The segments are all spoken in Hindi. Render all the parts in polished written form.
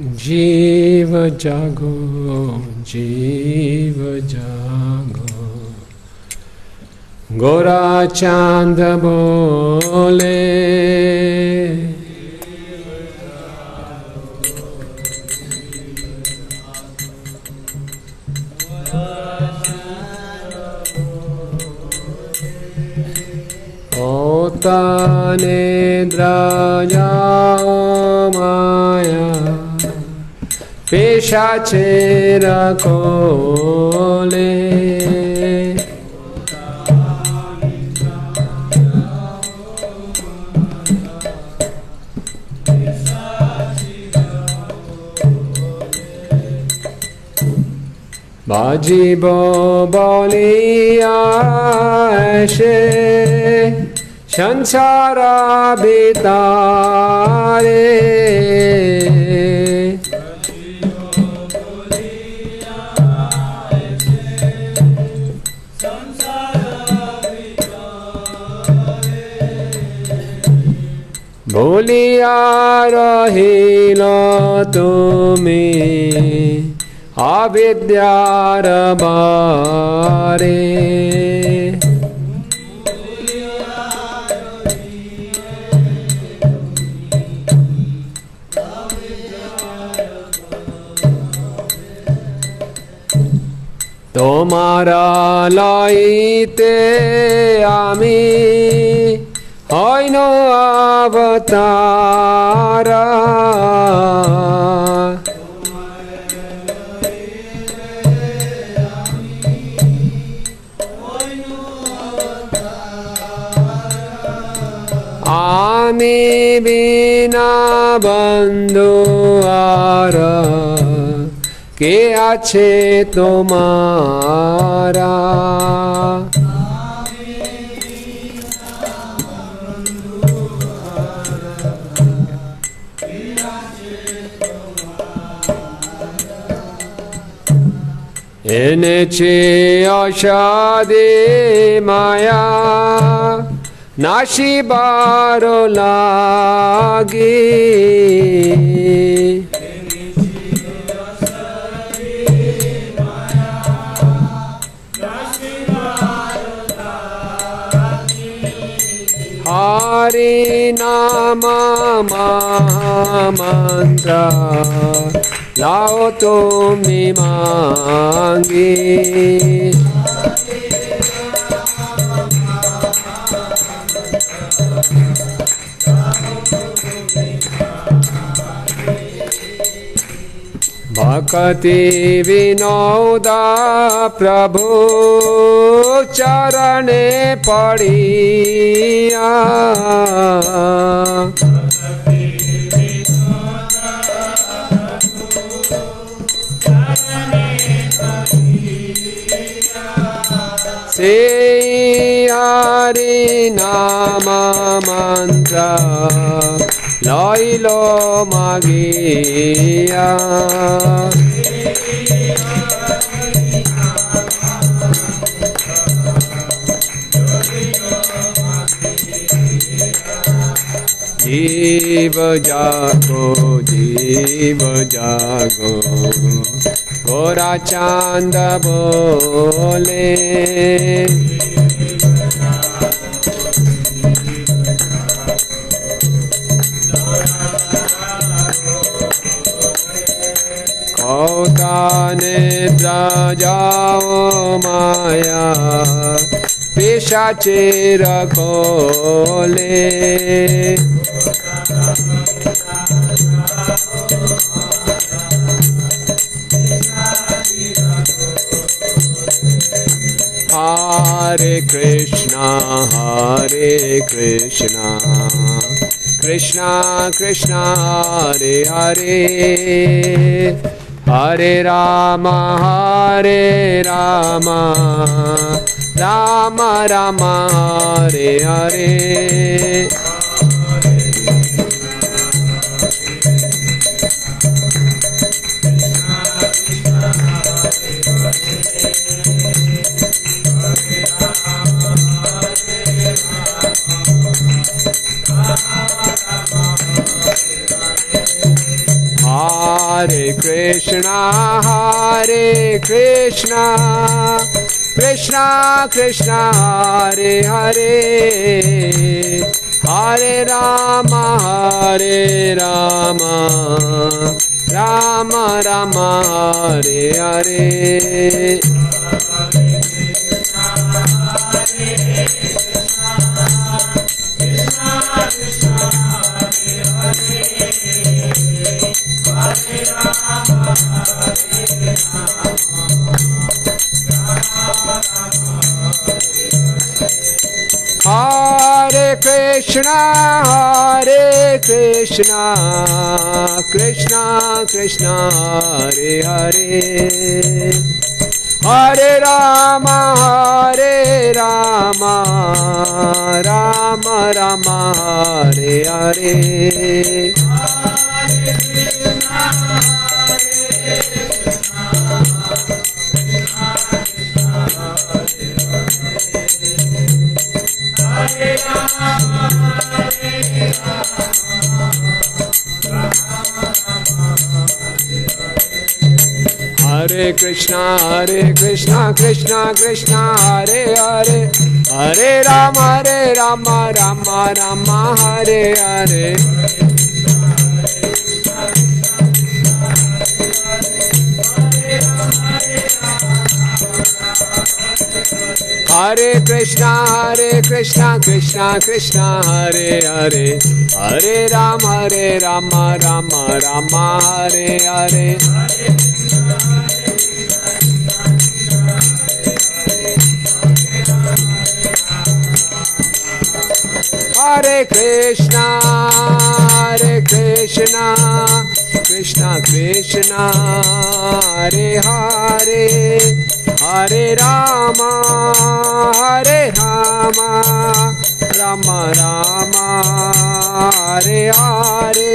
जीव जागो, जीव जागो। गोरा चांद बोले, ओता निद्रा माया पेशाचेर कोले। बाजिबो बलिया ऐसे संसार बितारे। भूलिया रहिल तुमी अविद्यार बारे। तोमारा लइते आमी हईनो अवतारा। आमी बिना बंधु आर के आछे तोमारा। এনেছে অসাদে মায়া নাশিবার লাগে। हरे नाम मंत्र लाओ तुम मांगे। भक्ति विनोदा प्रभु चरणे पड़िया। से हरि नाम मंत्र लइलो मागिया। जीव जागो, जीव जागो, गोरा चांद बोले। खोता निद्रा जाओ माया पेशाचेर कोले। Hare Krishna, Hare Krishna, Krishna Krishna, Hare Hare, Hare Rama, Hare Rama, Rama Rama, Hare Hare. Hare Krishna, Hare Krishna, Krishna Krishna, Hare Hare, Hare Rama, Hare Rama, Rama Rama, Hare Hare. Hare Krishna, Hare Krishna, Krishna Krishna, Hare Hare, Hare Rama, Hare Rama, Rama Rama, Hare Hare. Hare Krishna, Krishna Krishna, Hare Hare, Hare Rama, Rama Rama, Hare Hare. Hare Krishna, Krishna Krishna, Hare Hare, Hare Rama, Rama Rama, Hare Hare. Hare Krishna, Krishna Krishna, Hare Hare, Hare Rama, Rama Rama, Hare Hare.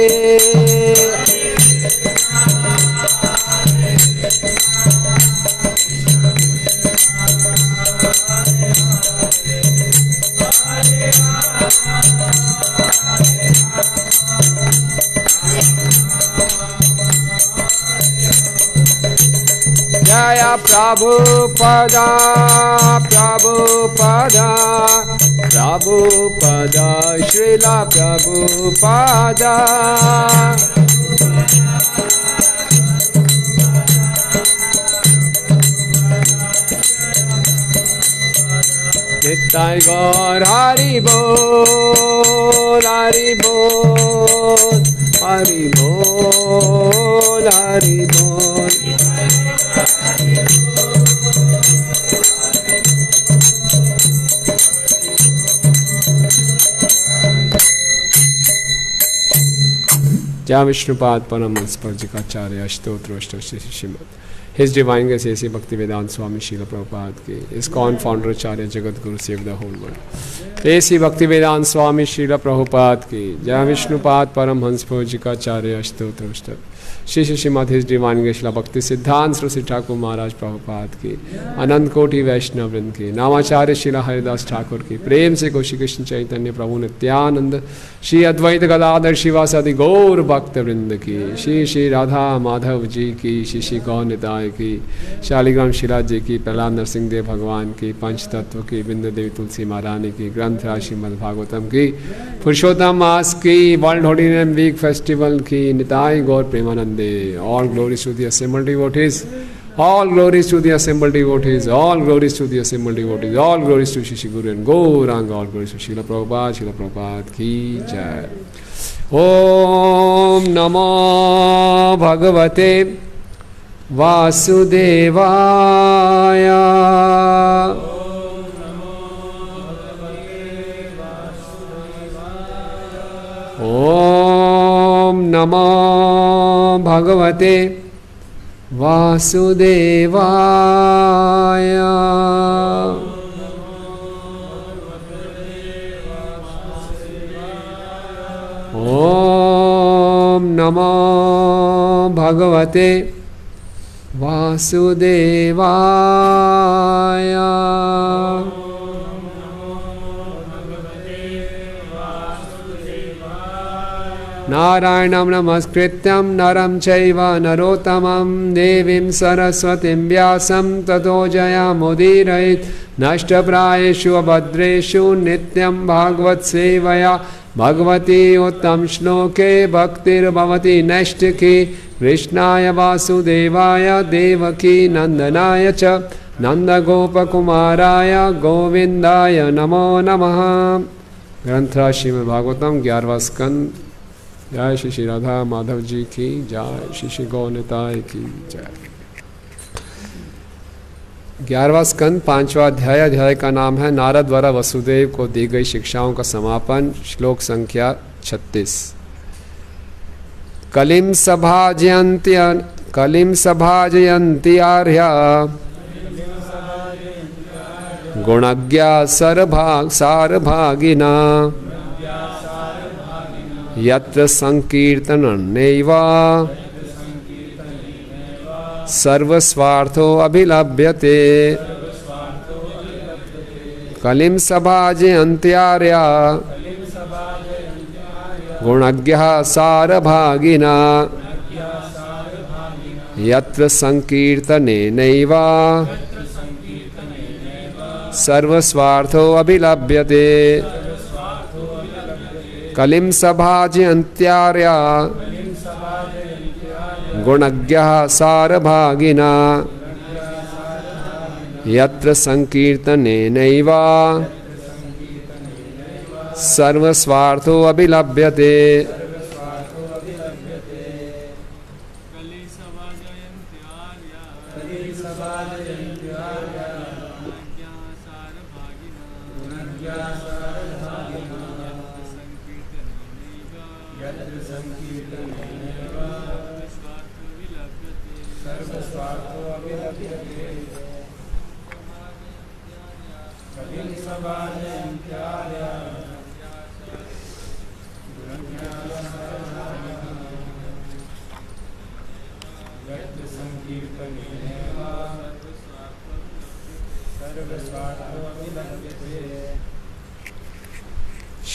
Jaya Prabhupada, Prabhupada, Prabhupada, Srila Prabhupada. Nittai Gaur Hari Bol, Hari Bol, Hari Bol, Hari Bol. जय Vishnupad Paramhans परिव्राजकाचार्य अष्टोत्तर Shrimad His Divine Grace A.C. Bhaktivedanta Swami Srila Prabhupada ki ISKCON founder Acharya Jagat Guru save the whole world. A.C. Bhaktivedanta Swami Srila Prabhupada ki Jai Vishnupad Paramhans Pujikacharya Ashtotra Shri Srimad His Divine Grace Srila Bhakti Siddhanta Saraswati Thakur Maharaj Prabhupada ki Anant Koti Vaishnava Vrind ki Namacharya Srila Haridas Thakur ki Prem se Goshi Krishna Chaitanya Prabhu Nityananda Shri Advaita Gadadhar Shivasadi Gaur Bhakta Vrind ki Shri Shri Radha Madhav ji ki Shri Shri Gaur Nitai की शालिग्राम शिला जी की प्रहलाद नरसिंह देव भगवान की पंच तत्व की बिंदु देवी तुलसी महारानी की ग्रंथ राज श्रीमद् भागवतम की पुरुषोत्तम मास की world holy name week festival की निताई गौर प्रेमानंदे all glories to the assembled devotees all glories to the assembled devotees all glories to the assembled devotees all glories to Shri Guru and Gauranga all glories to Srila Prabhupada ki jai Om Namo Bhagavate Vasudevaya Om Namo Bhagavate Vasudevaya Om Namo Bhagavate Vasudevaya नारायणं नमस्कृत्यं नरं चैव नरोत्तमं देवीं सरस्वतीं व्यासं ततो जयमुदीरयेत् नष्टप्रायेषु अभद्रेषु नित्यं भागवतसेवया भगवती उत्तम श्लोके भक्तिर्भवति नैष्ठिकी कृष्णाय वासुदेवाय देवकी नंदनाय च नंदगोपकुमाराय गोविंदाय नमो नमः। ग्रंथ श्रीमद् भागवतम 11वां स्कंद। जय श्री श्री राधा माधव जी की जय, श्री श्री गौनिताय की जय। 11वां स्कंद 5वां अध्याय का नाम है नारद द्वारा वसुदेव को दी गई शिक्षाओं का समापन। श्लोक संख्या 36। कलिम सभाजयन्ति आर्या गुणज्ञा सारभागिना यत्र संकीर्तनन्नैव सर्वस्वार्थो अभिलभ्यते। कलिं सभाजयन्ति आर्या गुणज्ञः सारभागिना यत्र संकीर्तनेनैव सर्वस्वार्थो अभिलभ्यते। कलिं सभाजयन्ति आर्या गुणज्ञः सारभागिना यत्र संकीर्तनेनैव सर्वस्वार्थो अभिलभ्यते।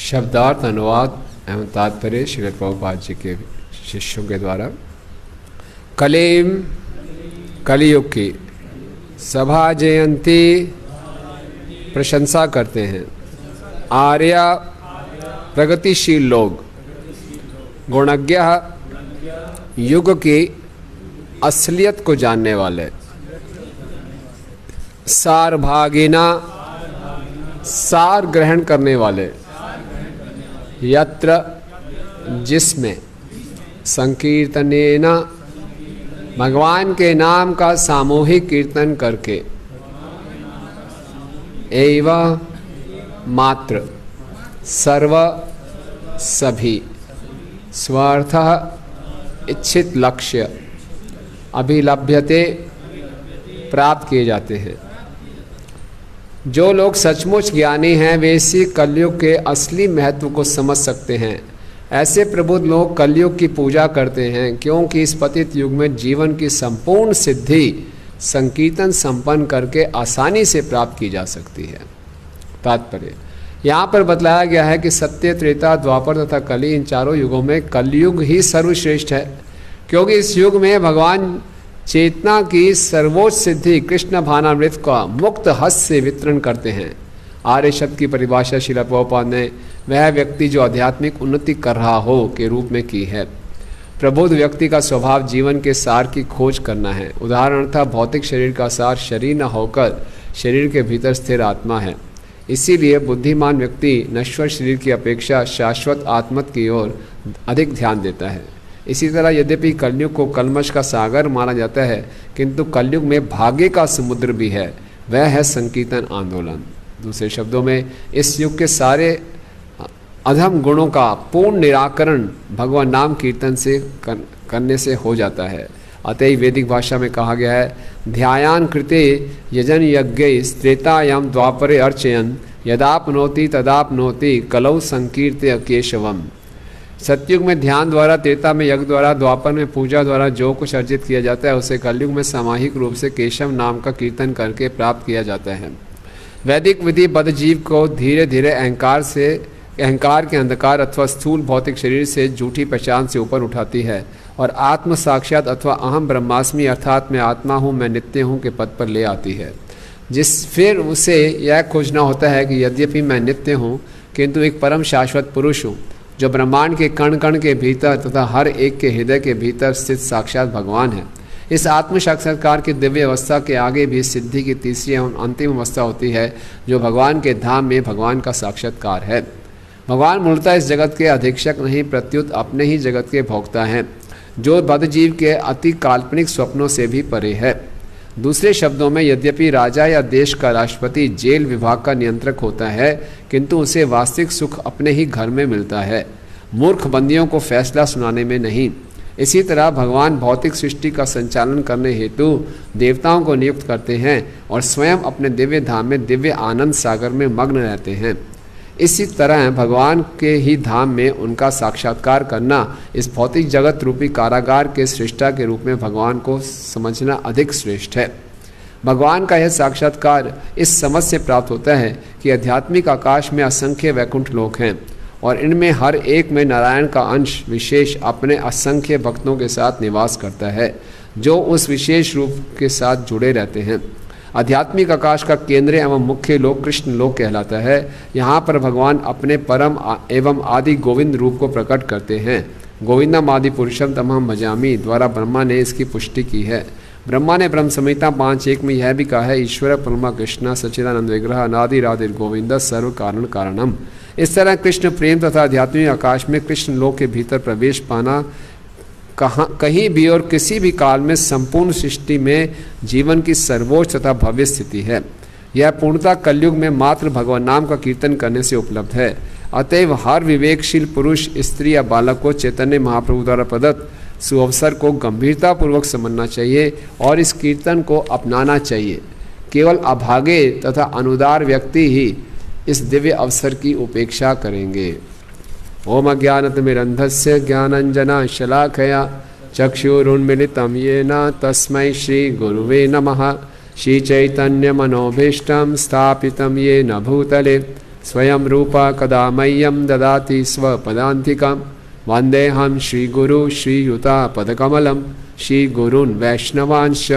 शब्दार्थ अनुवाद एवं तात्पर्य श्रील प्रभुपाद जी के शिष्यों के द्वारा। कलिम कलियुग की, सभा जयंती प्रशंसा करते हैं, आर्य प्रगतिशील लोग, गुणज्ञ युग की असलियत को जानने वाले, सारभागिना सार ग्रहण करने वाले, यत्र जिसमें संकीर्तनेन भगवान के नाम का सामूहिक कीर्तन करके, एव मात्र सर्व सभी स्वार्थः इच्छित लक्ष्य अभिलभ्यते प्राप्त किए जाते हैं। जो लोग सचमुच ज्ञानी हैं वे इसी कलयुग के असली महत्व को समझ सकते हैं। ऐसे प्रबुद्ध लोग कलयुग की पूजा करते हैं क्योंकि इस पतित युग में जीवन की संपूर्ण सिद्धि संकीर्तन संपन्न करके आसानी से प्राप्त की जा सकती है। तात्पर्य यहाँ पर बतलाया गया है कि सत्य, त्रेता, द्वापर तथा कली, इन चारों युगों में कलयुग ही सर्वश्रेष्ठ है, क्योंकि इस युग में भगवान चेतना की सर्वोच्च सिद्धि कृष्ण भानामृत का मुक्त हस्त से वितरण करते हैं। आर्य शब्द की परिभाषा श्रील प्रभुपाद ने वह व्यक्ति जो आध्यात्मिक उन्नति कर रहा हो के रूप में की है। प्रबुद्ध व्यक्ति का स्वभाव जीवन के सार की खोज करना है। उदाहरणतः भौतिक शरीर का सार शरीर न होकर शरीर के भीतर स्थिर आत्मा है। इसीलिए बुद्धिमान व्यक्ति नश्वर शरीर की अपेक्षा शाश्वत आत्मत की ओर अधिक ध्यान देता है। इसी तरह यद्यपि कलयुग को कलमश का सागर माना जाता है, किंतु कलयुग में भाग्य का समुद्र भी है, वह है संकीर्तन आंदोलन। दूसरे शब्दों में इस युग के सारे अधम गुणों का पूर्ण निराकरण भगवान नाम कीर्तन से करने से हो जाता है। अतः ही वैदिक भाषा में कहा गया है, ध्यायान कृते यजन यज्ञ त्रेतायाम द्वापरे अर्चयन यदापनोति तदापनोति कलौ संकीर्त्य केशवम। सतयुग में ध्यान द्वारा, त्रेता में यज्ञ द्वारा, द्वापर में पूजा द्वारा जो कुछ अर्जित किया जाता है उसे कलयुग में सामूहिक रूप से केशव नाम का कीर्तन करके प्राप्त किया जाता है। वैदिक विधि बद्ध जीव को धीरे धीरे अहंकार से अहंकार के अंधकार अथवा स्थूल भौतिक शरीर से झूठी पहचान से ऊपर उठाती है और आत्म साक्षात अथवा अहम ब्रह्मास्मि अर्थात मैं आत्मा हूँ, मैं नित्य हूँ के पद पर ले आती है। फिर उसे यह खोजना होता है कि यद्यपि मैं नित्य हूँ किंतु एक परम शाश्वत पुरुष हूँ जो ब्रह्मांड के कण कण के भीतर तथा हर एक के हृदय के भीतर स्थित साक्षात भगवान है। इस आत्म साक्षात्कार की दिव्य अवस्था के आगे भी सिद्धि की तीसरी एवं अंतिम अवस्था होती है जो भगवान के धाम में भगवान का साक्षात्कार है। भगवान मूलतः इस जगत के अधीक्षक नहीं प्रत्युत अपने ही जगत के भोक्ता हैं जो बद्धजीव के अति काल्पनिक स्वप्नों से भी परे है। दूसरे शब्दों में यद्यपि राजा या देश का राष्ट्रपति जेल विभाग का नियंत्रक होता है किंतु उसे वास्तविक सुख अपने ही घर में मिलता है, मूर्ख बंदियों को फैसला सुनाने में नहीं। इसी तरह भगवान भौतिक सृष्टि का संचालन करने हेतु देवताओं को नियुक्त करते हैं और स्वयं अपने दिव्य धाम में दिव्य आनंद सागर में मग्न रहते हैं। इसी तरह भगवान के ही धाम में उनका साक्षात्कार करना इस भौतिक जगत रूपी कारागार के सृष्टा के रूप में भगवान को समझना अधिक श्रेष्ठ है। भगवान का यह साक्षात्कार इस समझ से प्राप्त होता है कि आध्यात्मिक आकाश में असंख्य वैकुंठ लोक हैं और इनमें हर एक में नारायण का अंश विशेष अपने असंख्य भक्तों के साथ निवास करता है जो उस विशेष रूप के साथ जुड़े रहते हैं। आध्यात्मिक आकाश का केंद्र एवं मुख्य लोक कृष्ण लोक कहलाता है। यहाँ पर भगवान अपने परम एवं आदि गोविंद रूप को प्रकट करते हैं। गोविंदम आदि पुरुषम तमहम भजामि द्वारा ब्रह्मा ने इसकी पुष्टि की है। ब्रह्मा ने ब्रह्म संहिता 5.1 में यह भी कहा है, ईश्वर परमा कृष्ण सच्चिदानंद विग्रह अनादि राधिर गोविंद सर्व कारण कारणम। इस तरह कृष्ण प्रेम तथा आध्यात्मिक आकाश में कृष्ण लोक के भीतर प्रवेश पाना कहीं भी और किसी भी काल में संपूर्ण सृष्टि में जीवन की सर्वोच्च तथा भव्य स्थिति है। यह पूर्णतः कलयुग में मात्र भगवान नाम का कीर्तन करने से उपलब्ध है। अतएव हर विवेकशील पुरुष, स्त्री या बालक को चैतन्य महाप्रभु द्वारा प्रदत्त सुअवसर को गंभीरतापूर्वक समझना चाहिए और इस कीर्तन को अपनाना चाहिए। केवल अभागे तथा अनुदार व्यक्ति ही इस दिव्य अवसर की उपेक्षा करेंगे। ओम अज्ञानतिमिरन्धस्य ज्ञानाञ्जना शलाकया चक्षुरुन्मीलितं येन तस्मै श्रीगुरुवे नमः। श्रीचैतन्यमनोभीष्टं स्थापितं येन भूतले स्वयं रूपा कदा मह्यं ददाति स्वपदान्तिकं। वन्देऽहं श्रीगुरु श्रीयुतापदकमलं श्रीगुरून् वैष्णवांश्च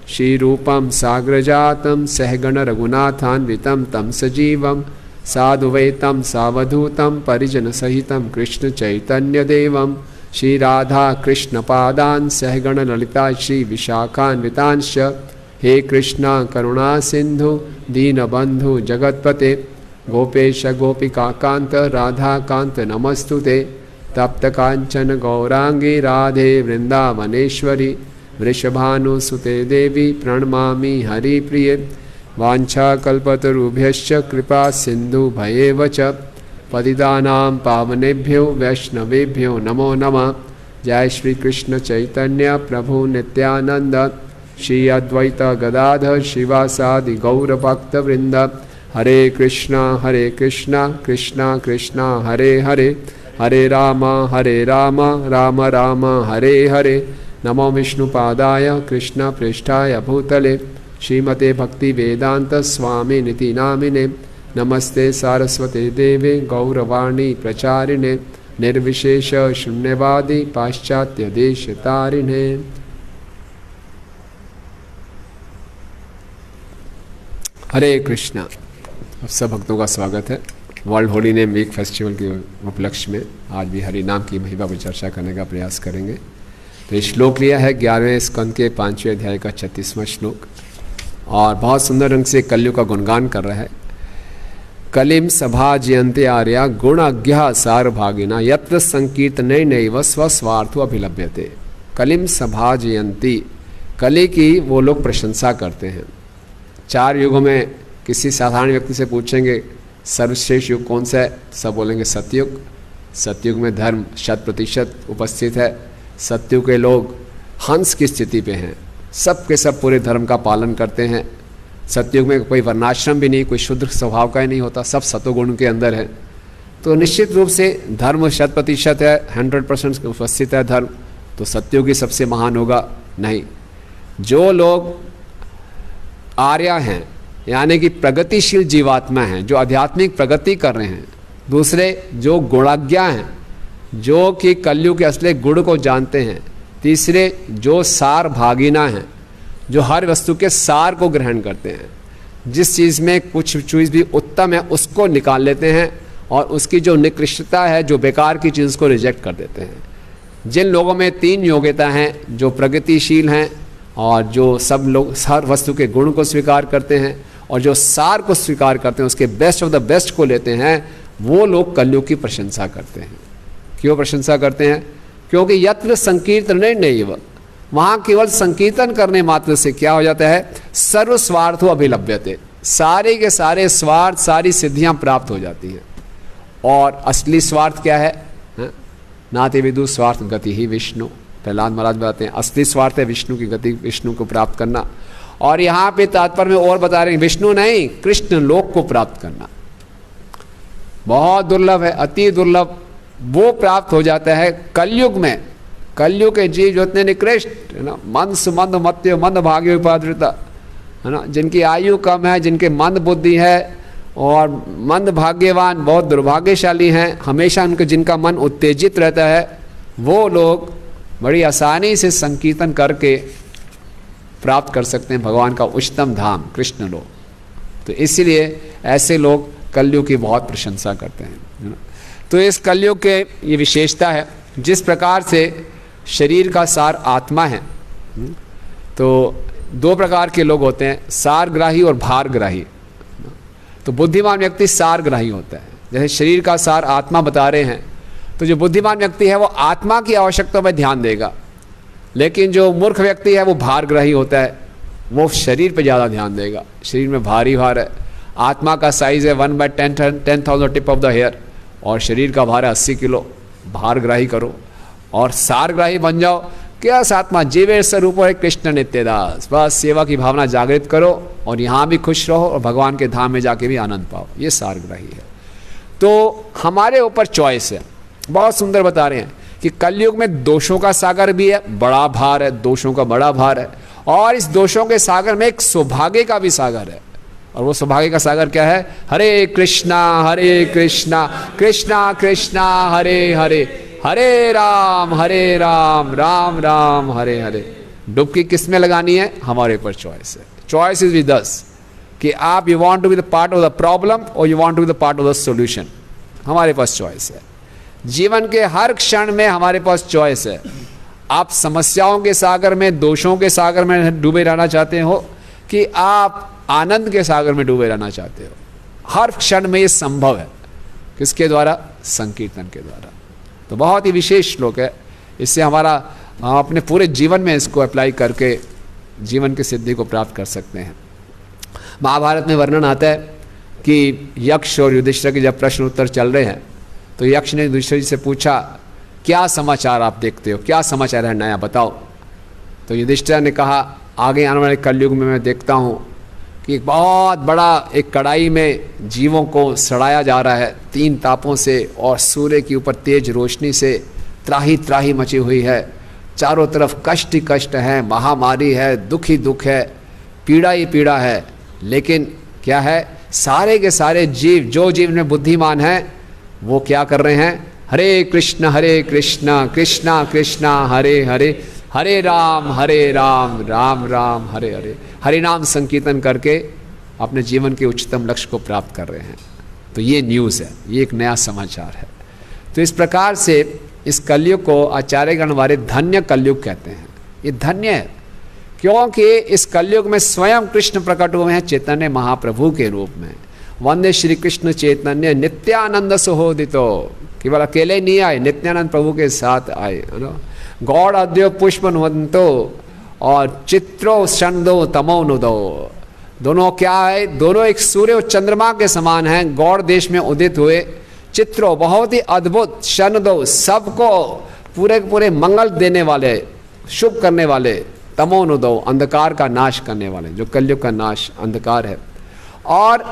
श्रीरूपं साग्रजातं सहगणरघुनाथान्वितं तं सजीवं साधुवैतं सावधूतं परिजनसहितं कृष्णचैतन्यदेवं श्रीराधा कृष्णपादान् सहगणललिता श्रीविशाखान्वितांश्च। हे कृष्ण करुणा सिंधु दीनबंधु जगत्पते गोपेश गोपिकाकान्त राधाकान्त नमस्तुते। तप्त कांचन गौरांगी राधे वृंदावनेश्वरी वृषभानुसुते देवी प्रणमामि हरिप्रिये। वाञ्छाकल्पतरुभ्यश्च कृपा सिंधु भयेव च पतितानां पावनेभ्यो वैष्णवेभ्यो नमो नमः। जय श्री कृष्ण चैतन्य प्रभु नित्यानंद श्री अद्वैत गदाधर शिवासादि गौर भक्त वृंद। हरे कृष्णा कृष्णा कृष्णा हरे हरे, हरे राम राम राम हरे हरे। नमो विष्णुपादाय कृष्ण पृष्ठाय भूतले श्रीमते भक्ति वेदांत स्वामी निति नामिने। नमस्ते सारस्वते देवे गौरवाणी प्रचारिणे निर्विशेष शून्यवादी पाश्चात्य देश तारिणे। हरे कृष्णा। आप सब भक्तों का स्वागत है world holy name week festival के उपलक्ष्य में। आज भी हरि नाम की महिमा पर चर्चा करने का प्रयास करेंगे। तो श्लोक लिया है 11वें स्कंद के 5वें अध्याय का 36वां श्लोक और बहुत सुंदर रंग से कलयुग का गुणगान कर रहा है। कलिम सभा जयंते आर्या गुण अज्ञा सार भागिना यत्र संकीर्तने नैव स्वस्वार्थो अभिलभ्यते। कलिम सभा जयंती, कली की वो लोग प्रशंसा करते हैं। 4 युगों में किसी साधारण व्यक्ति से पूछेंगे सर्वश्रेष्ठ युग कौन सा है, सब बोलेंगे सतयुग। सतयुग में धर्म 100% उपस्थित है। सतयुग के लोग हंस की स्थिति पे हैं, सब के सब पूरे धर्म का पालन करते हैं। सतयुग में कोई वर्णाश्रम भी नहीं, कोई शुद्र स्वभाव का ही नहीं होता, सब सतोगुण के अंदर है। तो निश्चित रूप से धर्म 100% है, 100% उपस्थित है धर्म, तो सतयुग ही सबसे महान होगा? नहीं। जो लोग आर्या हैं यानी कि प्रगतिशील जीवात्मा हैं, जो आध्यात्मिक प्रगति कर रहे हैं, दूसरे जो गुणज्ञ हैं, जो कि कलयुग के असली गुण को जानते हैं। तीसरे जो सार भागीना हैं, जो हर वस्तु के सार को ग्रहण करते हैं। जिस चीज़ में कुछ चीज़ भी उत्तम है उसको निकाल लेते हैं और उसकी जो निकृष्टता है, जो बेकार की चीज़ को रिजेक्ट कर देते हैं। जिन लोगों में 3 योग्यता हैं, जो प्रगतिशील हैं और जो सब लोग हर वस्तु के गुण को स्वीकार करते हैं और जो सार को स्वीकार करते हैं, उसके बेस्ट ऑफ द बेस्ट को लेते हैं, वो लोग कलयुग की प्रशंसा करते हैं। क्यों प्रशंसा करते हैं? क्योंकि यत्र संकीर्तने नैव, वहाँ केवल संकीर्तन करने मात्र से क्या हो जाता है? सर्व स्वार्थो अभिलभ्यते, सारे के सारे स्वार्थ, सारी सिद्धियाँ प्राप्त हो जाती हैं। और असली स्वार्थ क्या है? नाते विदु स्वार्थ गति ही विष्णु। प्रहलाद महाराज बताते हैं असली स्वार्थ है विष्णु की गति, विष्णु को प्राप्त करना। और यहाँ पे तात्पर्य में और बता रहे हैं विष्णु नहीं, कृष्ण लोक को प्राप्त करना बहुत दुर्लभ है, अति दुर्लभ। वो प्राप्त हो जाता है कलयुग में। कलयुग के जीव जो इतने निकृष्ट है ना, मंद सुमंद मत्य मंद भाग्य उपाधृता है ना, जिनकी आयु कम है, जिनके मंद बुद्धि है और मंद भाग्यवान, बहुत दुर्भाग्यशाली हैं, हमेशा उनके जिनका मन उत्तेजित रहता है, वो लोग बड़ी आसानी से संकीर्तन करके प्राप्त कर सकते हैं भगवान का उच्चतम धाम कृष्ण लोक। तो इसीलिए ऐसे लोग कलयुग की बहुत प्रशंसा करते हैं। तो इस कलयुग के ये विशेषता है, जिस प्रकार से शरीर का सार आत्मा है, तो 2 प्रकार के लोग होते हैं, सारग्राही और भारग्राही। तो बुद्धिमान व्यक्ति सारग्राही होता है। जैसे शरीर का सार आत्मा बता रहे हैं, तो जो बुद्धिमान व्यक्ति है वो आत्मा की आवश्यकता पर ध्यान देगा, लेकिन जो मूर्ख व्यक्ति है वो भारग्राही होता है, वो शरीर पे ज़्यादा ध्यान देगा। शरीर में भारी भार है, आत्मा का साइज़ है 1/10,000 टिप ऑफ द हेयर और शरीर का भार है 80 किलो। भारग्राही करो और सारग्राही बन जाओ। क्या आत्मा जीवे स्वरूप है कृष्ण नित्यदास, बस सेवा की भावना जागृत करो और यहाँ भी खुश रहो और भगवान के धाम में जाके भी आनंद पाओ। ये सारग्राही है। तो हमारे ऊपर चॉइस है। बहुत सुंदर बता रहे हैं कि कलयुग में दोषों का सागर भी है, बड़ा भार है, दोषों का बड़ा भार है, और इस दोषों के सागर में एक सौभाग्य का भी सागर है। और वो सौभाग्य का सागर क्या है? हरे कृष्णा कृष्णा कृष्णा हरे हरे, हरे राम राम राम हरे हरे। डुबकी किस में लगानी है? हमारे ऊपर चॉइस है। चॉइस इज विद अस कि आप you want to be the part of the problem और you want to be the part of the solution. हमारे पास चॉइस है। जीवन के हर क्षण में हमारे पास चॉइस है। आप समस्याओं के सागर में, दोषों के सागर में डूबे रहना चाहते हो कि आप आनंद के सागर में डूबे रहना चाहते हो? हर क्षण में ये संभव है। किसके द्वारा? संकीर्तन के द्वारा। तो बहुत ही विशेष श्लोक है। इससे हमारा अपने पूरे जीवन में इसको अप्लाई करके जीवन की सिद्धि को प्राप्त कर सकते हैं। महाभारत में वर्णन आता है कि यक्ष और युधिष्ठिर के जब प्रश्न उत्तर चल रहे हैं, तो यक्ष ने युधिष्ठिर जी से पूछा, क्या समाचार आप देखते हो, क्या समाचार है नया, बताओ। तो युधिष्ठिर ने कहा, आगे आने वाले कलयुग में मैं देखता हूँ कि एक बहुत बड़ा एक कढ़ाई में जीवों को सड़ाया जा रहा है 3 तापों से, और सूर्य के ऊपर तेज रोशनी से त्राही त्राही मची हुई है। चारों तरफ कष्ट ही कष्ट है, महामारी है, दुख ही दुख है, पीड़ा ही पीड़ा है। लेकिन क्या है? सारे के सारे जीव, जो जीव में बुद्धिमान है, वो क्या कर रहे हैं? हरे कृष्ण कृष्णा कृष्णा हरे हरे, हरे राम राम राम हरे हरे, हरि नाम संकीर्तन करके अपने जीवन के उच्चतम लक्ष्य को प्राप्त कर रहे हैं। तो ये न्यूज़ है, ये एक नया समाचार है। तो इस प्रकार से इस कलयुग को आचार्यगण वाले धन्य कलयुग कहते हैं। ये धन्य है क्योंकि इस कलयुग में स्वयं कृष्ण प्रकट हुए हैं चैतन्य महाप्रभु के रूप में। वंदे श्री कृष्ण चैतन्य नित्यानंद सुहोदितो, केवल अकेले नहीं आए, नित्यानंद प्रभु के साथ आए, है ना। गौड़ अद्यो पुष्पन्वंतो और चित्रो शंदो तमोनुदो, दोनों क्या है? दोनों एक सूर्य और चंद्रमा के समान हैं। गौड़ देश में उदित हुए, चित्रो बहुत ही अद्भुत, शंदो सबको पूरे पूरे मंगल देने वाले, शुभ करने वाले, तमोनुदो अंधकार का नाश करने वाले, जो कलयुग का नाश अंधकार है। और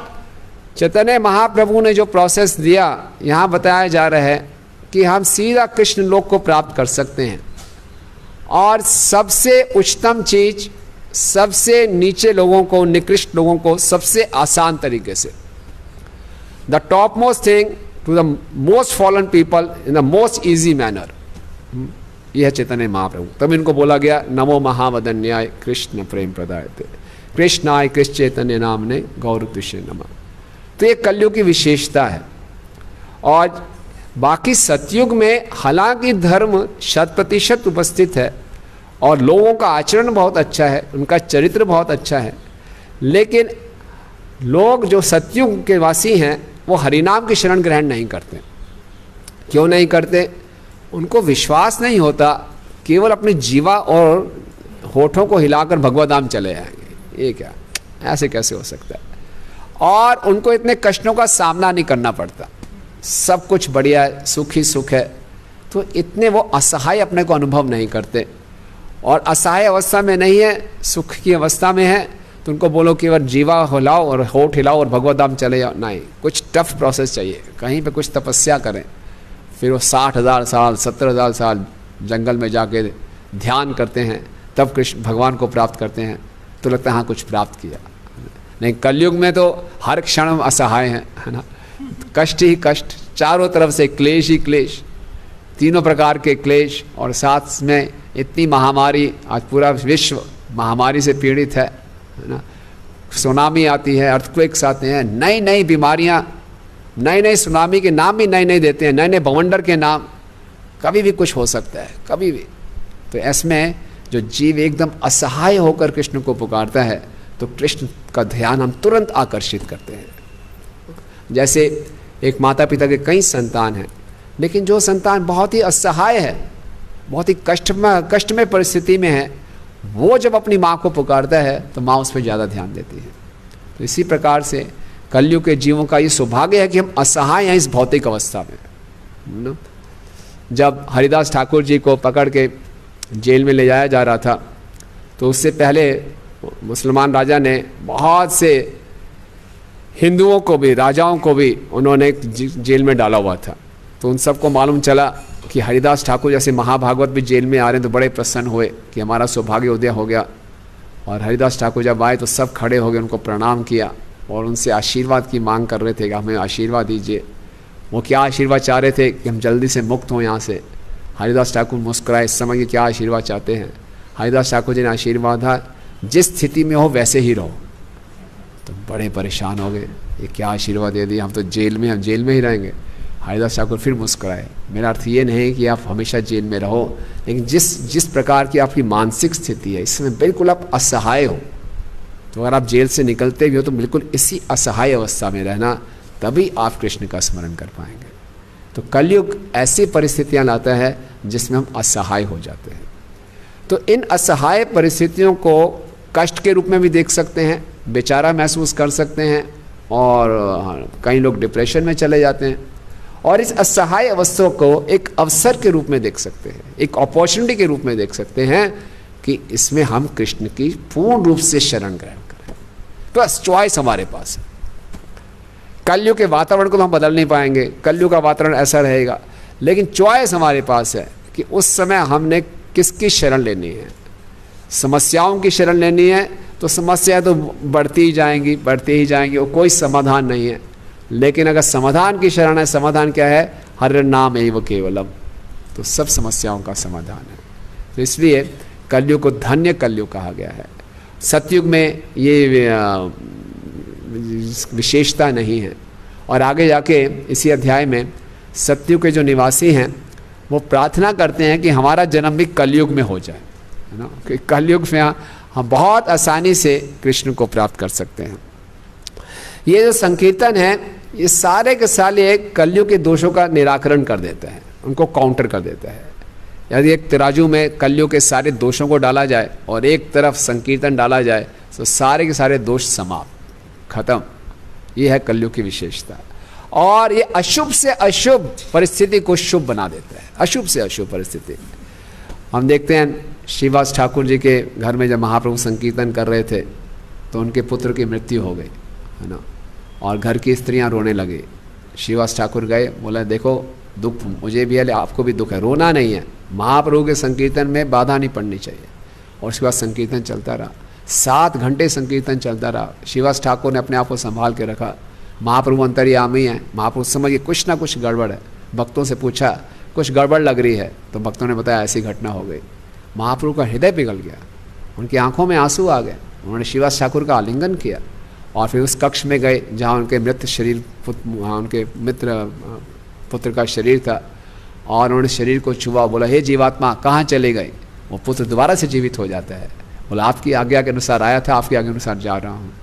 चैतन्य महाप्रभु ने जो प्रोसेस दिया, यहाँ बताया जा रहा है कि हम सीधा कृष्ण लोक को प्राप्त कर सकते हैं। और सबसे उच्चतम चीज, सबसे नीचे लोगों को, निकृष्ट लोगों को सबसे आसान तरीके से, the top most thing to the most fallen people in the most easy manner. यह है चैतन्य महाप्रभु। तब इनको बोला गया नमो महावदन्याय कृष्ण प्रेम प्रदायते कृष्णाय कृष्ण चैतन्य नामने गौर तुष्य नमः। तो ये कलयुग की विशेषता है। और बाकी सतयुग में हालांकि धर्म 100% उपस्थित है और लोगों का आचरण बहुत अच्छा है, उनका चरित्र बहुत अच्छा है, लेकिन लोग जो सतयुग के वासी हैं वो हरिनाम की शरण ग्रहण नहीं करते। क्यों नहीं करते? उनको विश्वास नहीं होता, केवल अपनी जीवा और होठों को हिलाकर भगवत धाम चले जाएंगे। ये क्या, ऐसे कैसे हो सकता है? और उनको इतने कष्टों का सामना नहीं करना पड़ता, सब कुछ बढ़िया है, सुख ही सुख है, तो इतने वो असहाय अपने को अनुभव नहीं करते। और असहाय अवस्था में नहीं है, सुख की अवस्था में है, तो उनको बोलो कि केवल जीवा हिलाओ और होठ हिलाओ और भगवत धाम चले जाओ, नहीं, कुछ टफ प्रोसेस चाहिए। कहीं पे कुछ तपस्या करें, फिर वो 60,000 साल 70,000 साल जंगल में जाके ध्यान करते हैं, तब कृष्ण भगवान को प्राप्त करते हैं, तो लगता है हाँ कुछ प्राप्त किया। नहीं, कलयुग में तो हर क्षण असहाय है ना, कष्ट ही कष्ट, चारों तरफ से क्लेश ही क्लेश, तीनों प्रकार के क्लेश, और साथ में इतनी महामारी, आज पूरा विश्व महामारी से पीड़ित है ना। सुनामी आती है, अर्थक्वेक्स आते हैं, नई नई बीमारियां, नए नए सुनामी के नाम भी नए नए देते हैं, नए नए बवंडर के नाम, कभी भी कुछ हो सकता है, कभी भी। तो इसमें जो जीव एकदम असहाय होकर कृष्ण को पुकारता है, तो कृष्ण का ध्यान हम तुरंत आकर्षित करते हैं। जैसे एक माता पिता के कई संतान हैं, लेकिन जो संतान बहुत ही असहाय है, बहुत ही कष्टमय परिस्थिति में है, वो जब अपनी माँ को पुकारता है तो माँ उस पर ज़्यादा ध्यान देती है। तो इसी प्रकार से कलयुग के जीवों का ये सौभाग्य है कि हम असहाय हैं इस भौतिक अवस्था में। जब हरिदास ठाकुर जी को पकड़ के जेल में ले जाया जा रहा था, तो उससे पहले मुसलमान राजा ने बहुत से हिंदुओं को भी, राजाओं को भी उन्होंने जेल में डाला हुआ था। तो उन सबको मालूम चला कि हरिदास ठाकुर जैसे महाभागवत भी जेल में आ रहे हैं, तो बड़े प्रसन्न हुए कि हमारा सौभाग्य उदय हो गया। और हरिदास ठाकुर जब आए तो सब खड़े हो गए, उनको प्रणाम किया और उनसे आशीर्वाद की मांग कर रहे थे कि हमें आशीर्वाद दीजिए। वो क्या आशीर्वाद चाह रहे थे कि हम जल्दी से मुक्त हों यहाँ से। हरिदास ठाकुर मुस्कुराए, इस समय क्या आशीर्वाद चाहते हैं। हरिदास ठाकुर जी ने आशीर्वाद था, जिस स्थिति में हो वैसे ही रहो। तो बड़े परेशान हो गए, ये क्या आशीर्वाद दे दिया, हम तो जेल में, हम जेल में ही रहेंगे। हरिदास ठाकुर फिर मुस्कुराए, मेरा अर्थ ये नहीं कि आप हमेशा जेल में रहो, लेकिन जिस प्रकार की आपकी मानसिक स्थिति है, इसमें बिल्कुल आप असहाय हो, तो अगर आप जेल से निकलते भी हो तो बिल्कुल इसी असहाय अवस्था में रहना, तभी आप कृष्ण का स्मरण कर पाएंगे। तो कलयुग ऐसी परिस्थितियां लाता है जिसमें हम असहाय हो जाते हैं। तो इन असहाय परिस्थितियों को कष्ट के रूप में भी देख सकते हैं, बेचारा महसूस कर सकते हैं, और कई लोग डिप्रेशन में चले जाते हैं। और इस असहाय अवस्था को एक अवसर के रूप में देख सकते हैं, एक अपॉर्चुनिटी के रूप में देख सकते हैं कि इसमें हम कृष्ण की पूर्ण रूप से शरण ग्रहण करें। बस चॉइस हमारे पास है। कलयुग के वातावरण को तो हम बदल नहीं पाएंगे, कलयुग का वातावरण ऐसा रहेगा, लेकिन चॉइस हमारे पास है कि उस समय हमने किसकी शरण लेनी है। समस्याओं की शरण लेनी है तो समस्याएं तो बढ़ती ही जाएंगी, बढ़ती ही जाएंगी, और कोई समाधान नहीं है। लेकिन अगर समाधान की शरण है, समाधान क्या है? हर नाम एव केवलम, तो सब समस्याओं का समाधान है। तो इसलिए कलयुग को धन्य कलयुग कहा गया है। सतयुग में ये विशेषता नहीं है। और आगे जाके इसी अध्याय में सतयुग के जो निवासी हैं वो प्रार्थना करते हैं कि हमारा जन्म भी कलयुग में हो जाए, है ना, कि कलयुग में हम बहुत आसानी से कृष्ण को प्राप्त कर सकते हैं। ये जो संकीर्तन है, ये सारे के सारे कलयुग के दोषों का निराकरण कर देता है, उनको काउंटर कर देता है। यदि एक तराजू में कलयुग के सारे दोषों को डाला जाए और एक तरफ संकीर्तन डाला जाए, तो सारे के सारे दोष समाप्त, खत्म। ये है कलयुग की विशेषता। और ये अशुभ से अशुभ परिस्थिति को शुभ बना देता है। अशुभ से अशुभ परिस्थिति हम देखते हैं, श्रीवास ठाकुर जी के घर में जब महाप्रभु संकीर्तन कर रहे थे तो उनके पुत्र की मृत्यु हो गई, है ना, और घर की स्त्रियां रोने लगी। श्रीवास ठाकुर गए, बोला देखो दुख मुझे भी है, आपको भी दुख है, रोना नहीं है। महाप्रभु के संकीर्तन में बाधा नहीं पड़नी चाहिए। और उसके बाद संकीर्तन चलता रहा, 7 घंटे संकीर्तन चलता रहा। श्रीवास ठाकुर ने अपने आप को संभाल के रखा। महाप्रभु अंतर्यामी हैं। महाप्रभु समझ के कुछ ना कुछ गड़बड़ है, भक्तों से पूछा कुछ गड़बड़ लग रही है, तो भक्तों ने बताया ऐसी घटना हो गई। महाप्रभु का हृदय पिघल गया, उनकी आंखों में आंसू आ गए। उन्होंने श्रीवास ठाकुर का आलिंगन किया और फिर उस कक्ष में गए जहाँ उनके मृत शरीर उनके मित्र पुत्र का शरीर था, और उन्होंने शरीर को छुआ, बोला हे जीवात्मा कहाँ चले गए। वो पुत्र दोबारा से जीवित हो जाता है, बोला आपकी आज्ञा के अनुसार आया था, आपकी आज्ञा के अनुसार जा रहा हूँ।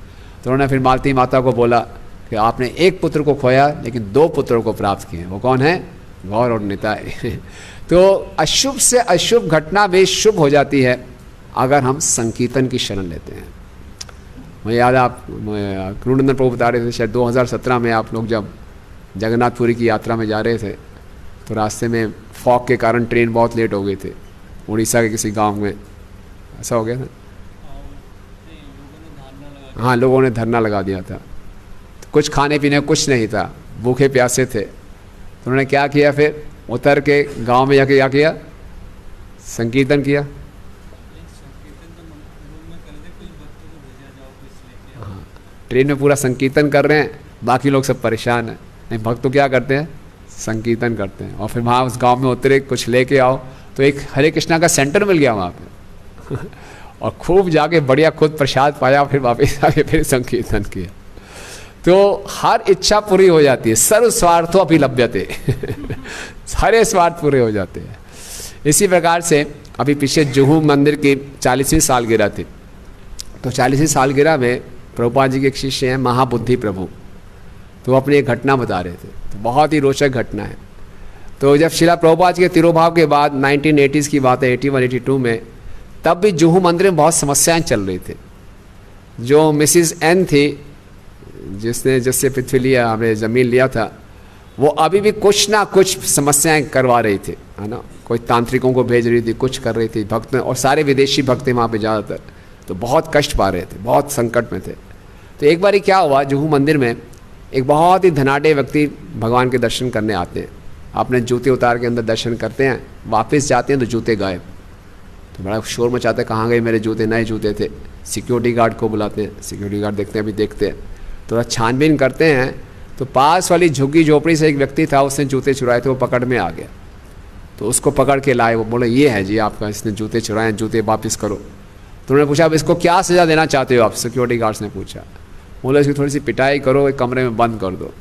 तो उन्होंने फिर मालती माता को बोला कि आपने एक पुत्र को खोया लेकिन 2 पुत्रों को प्राप्त किए। वो कौन है? गौर और निताई। तो अशुभ से अशुभ घटना भी शुभ हो जाती है अगर हम संकीर्तन की शरण लेते हैं। मुझे याद है, आप कृष्णनंदन प्रभु बता रहे थे शायद 2017 में आप लोग जब जगन्नाथपुरी की यात्रा में जा रहे थे तो रास्ते में फॉग के कारण ट्रेन बहुत लेट हो गई थी, उड़ीसा के किसी गांव में ऐसा हो गया था। हाँ, लोगों ने धरना लगा दिया था, तो कुछ खाने पीने कुछ नहीं था, भूखे प्यासे थे। तो उन्होंने क्या किया, फिर उतर के गांव में जाके क्या किया, संकीर्तन किया। हाँ, ट्रेन में पूरा संकीर्तन कर रहे हैं, बाकी लोग सब परेशान हैं। नहीं, भक्त तो क्या करते हैं, संकीर्तन करते हैं। और फिर वहाँ उस गांव में उतरे, कुछ लेके आओ, तो एक हरे कृष्णा का सेंटर मिल गया वहाँ पे और खूब जाके बढ़िया खुद प्रसाद पाया, फिर वापस आके फिर संकीर्तन किया। तो हर इच्छा पूरी हो जाती है, सर्व स्वार्थो अपि लभ्यते सारे स्वार्थ पूरे हो जाते हैं। इसी प्रकार से अभी पीछे जुहू मंदिर की 40वीं सालगिरह थी, तो 40वीं सालगिरह में प्रभुपाद जी के एक शिष्य हैं महाबुद्धि प्रभु, तो वो अपनी एक घटना बता रहे थे, तो बहुत ही रोचक घटना है। तो जब शिला प्रभुपाद के तिरोभाव के बाद 1980s की बात है, 81-82 में, तब भी जुहू मंदिर में बहुत समस्याएं चल रही थी। जो मिसिस एन थी, जिससे पृथ्वी लिया, हमने ज़मीन लिया था, वो अभी भी कुछ ना कुछ समस्याएं करवा रही थी, है ना। कोई तांत्रिकों को भेज रही थी, कुछ कर रही थी, भक्त और सारे विदेशी भक्त वहाँ पे ज़्यादातर, तो बहुत कष्ट पा रहे थे, बहुत संकट में थे। तो एक बार क्या हुआ, जुहू मंदिर में एक बहुत ही धनाढ़ व्यक्ति भगवान के दर्शन करने आते हैं, अपने जूते उतार के अंदर दर्शन करते हैं, वापस जाते हैं तो जूते गायब। तो बड़ा शोर मचाते, कहाँ गए मेरे जूते, नए जूते थे। सिक्योरिटी गार्ड को बुलाते हैं, सिक्योरिटी गार्ड देखते हैं, अभी देखते हैं, थोड़ा छानबीन करते हैं, तो पास वाली झुग्गी झोपड़ी से एक व्यक्ति था, उसने जूते चुराए थे, वो पकड़ में आ गया। तो उसको पकड़ के लाए, वो बोले ये है जी आपका, इसने जूते चुराए, जूते वापस करो। तो उन्होंने पूछा अब इसको क्या सज़ा देना चाहते हो आप, सिक्योरिटी गार्ड्स ने पूछा। बोले इसकी थोड़ी सी पिटाई करो, एक कमरे में बंद कर दो।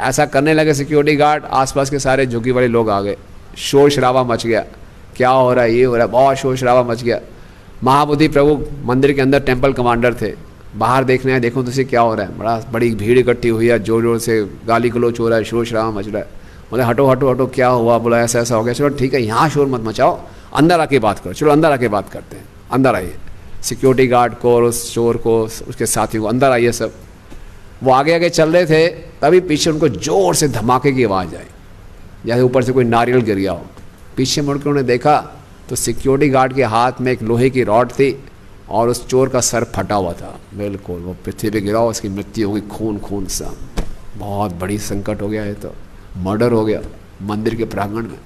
ऐसा करने लगे सिक्योरिटी गार्ड, आसपास के सारे झुग्गी वाले लोग आ गए, शोर शराबा मच गया, क्या हो रहा है, ये हो रहा है, बहुत शोर शराबा मच गया। महाबुद्धि प्रभु मंदिर के अंदर टेम्पल कमांडर थे, बाहर देखने आए, देखो तो इसे क्या हो रहा है, बड़ी भीड़ इकट्ठी हुई है, जोर जोर से गाली गलोच हो रहा है, शोर शराबा मच रहा है। बोले हटो हटो हटो, क्या हुआ, बोला ऐसा ऐसा हो गया। चलो ठीक है, यहाँ शोर मत मचाओ, अंदर आके बात करो, चलो अंदर आके बात करते हैं, अंदर आइए। सिक्योरिटी गार्ड को और उस चोर को, उसके साथी को, अंदर आइए सब। वो आगे आगे चल रहे थे, तभी पीछे उनको जोर से धमाके की आवाज़ आई, जैसे ऊपर से कोई नारियल गिर गया हो। पीछे मुड़ के उन्होंने देखा तो सिक्योरिटी गार्ड के हाथ में एक लोहे की रॉड थी और उस चोर का सर फटा हुआ था, बिल्कुल वो पृथ्वी पे गिरा, उसकी मृत्यु हो गई, खून खून सा। बहुत बड़ी संकट हो गया, है तो मर्डर हो गया मंदिर के प्रांगण में।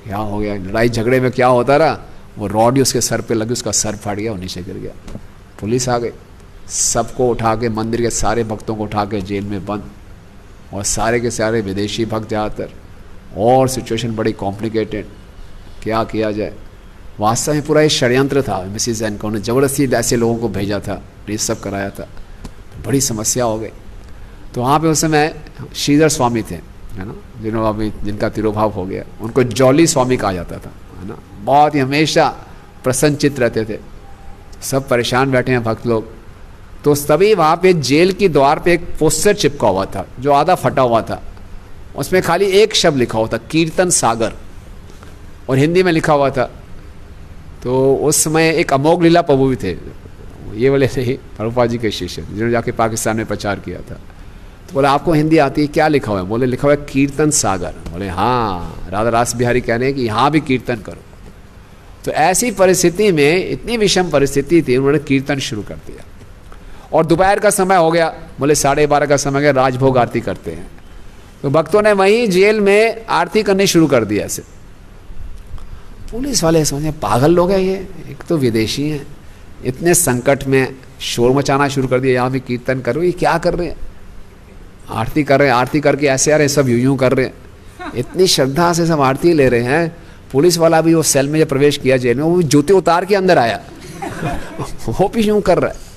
क्या हो गया, लड़ाई झगड़े में क्या होता रहा, वो रॉड ही उसके सर पे लगी, उसका सर फट गया और नीचे गिर गया। पुलिस आ गई, सबको उठा के, मंदिर के सारे भक्तों को उठा के जेल में बंद, और सारे के सारे विदेशी भक्त ज़्यादातर, और सिचुएशन बड़ी कॉम्प्लिकेटेड, क्या किया जाए। वास्तव में पूरा ये षड्यंत्र था, मिसिस एन को ज़बरदस्ती ऐसे लोगों को भेजा था, ये सब कराया था, तो बड़ी समस्या हो गई। तो वहाँ पे उस समय श्रीधर स्वामी थे, है ना, जिन्होंने अभी जिनका तिरोभाव हो गया, उनको जॉली स्वामी कहा जाता था, है ना। बहुत ही हमेशा प्रसन्नचित्त रहते थे, सब परेशान बैठे हैं भक्त लोग। तो तभी वहाँ पे जेल की द्वार पे एक पोस्टर चिपका हुआ था जो आधा फटा हुआ था, उसमें खाली एक शब्द लिखा हुआ था, कीर्तन सागर, और हिंदी में लिखा हुआ था। तो उस समय एक अमोघ लीला प्रभु भी थे, ये वाले नहीं, प्रभुपाद जी के शिष्य, जिन्होंने जाके पाकिस्तान में प्रचार किया था। तो बोले आपको हिंदी आती है, क्या लिखा हुआ है? बोले लिखा हुआ है कीर्तन सागर। बोले हाँ, राधा रास बिहारी कह रहे हैं कि यहाँ भी कीर्तन करो। तो ऐसी परिस्थिति में, इतनी विषम परिस्थिति थी, उन्होंने कीर्तन शुरू कर दिया। और दोपहर का समय हो गया, बोले 12:30 का समय गया, राजभोग आरती करते हैं। तो भक्तों ने वहीं जेल में आरती करनी शुरू कर दिया ऐसे। पुलिस वाले समझे पागल लोग हैं ये, एक तो विदेशी हैं, इतने संकट में शोर मचाना शुरू कर दिया, यहाँ भी कीर्तन करो, ये क्या कर रहे हैं। आरती कर रहे हैं, आरती करके ऐसे आ रहे हैं, सब यूं कर रहे हैं, इतनी श्रद्धा से सब आरती ले रहे हैं। पुलिस वाला भी वो सेल में जब प्रवेश किया जेल में, वो भी जूते उतार के अंदर आया वो भी यूं कर रहा है।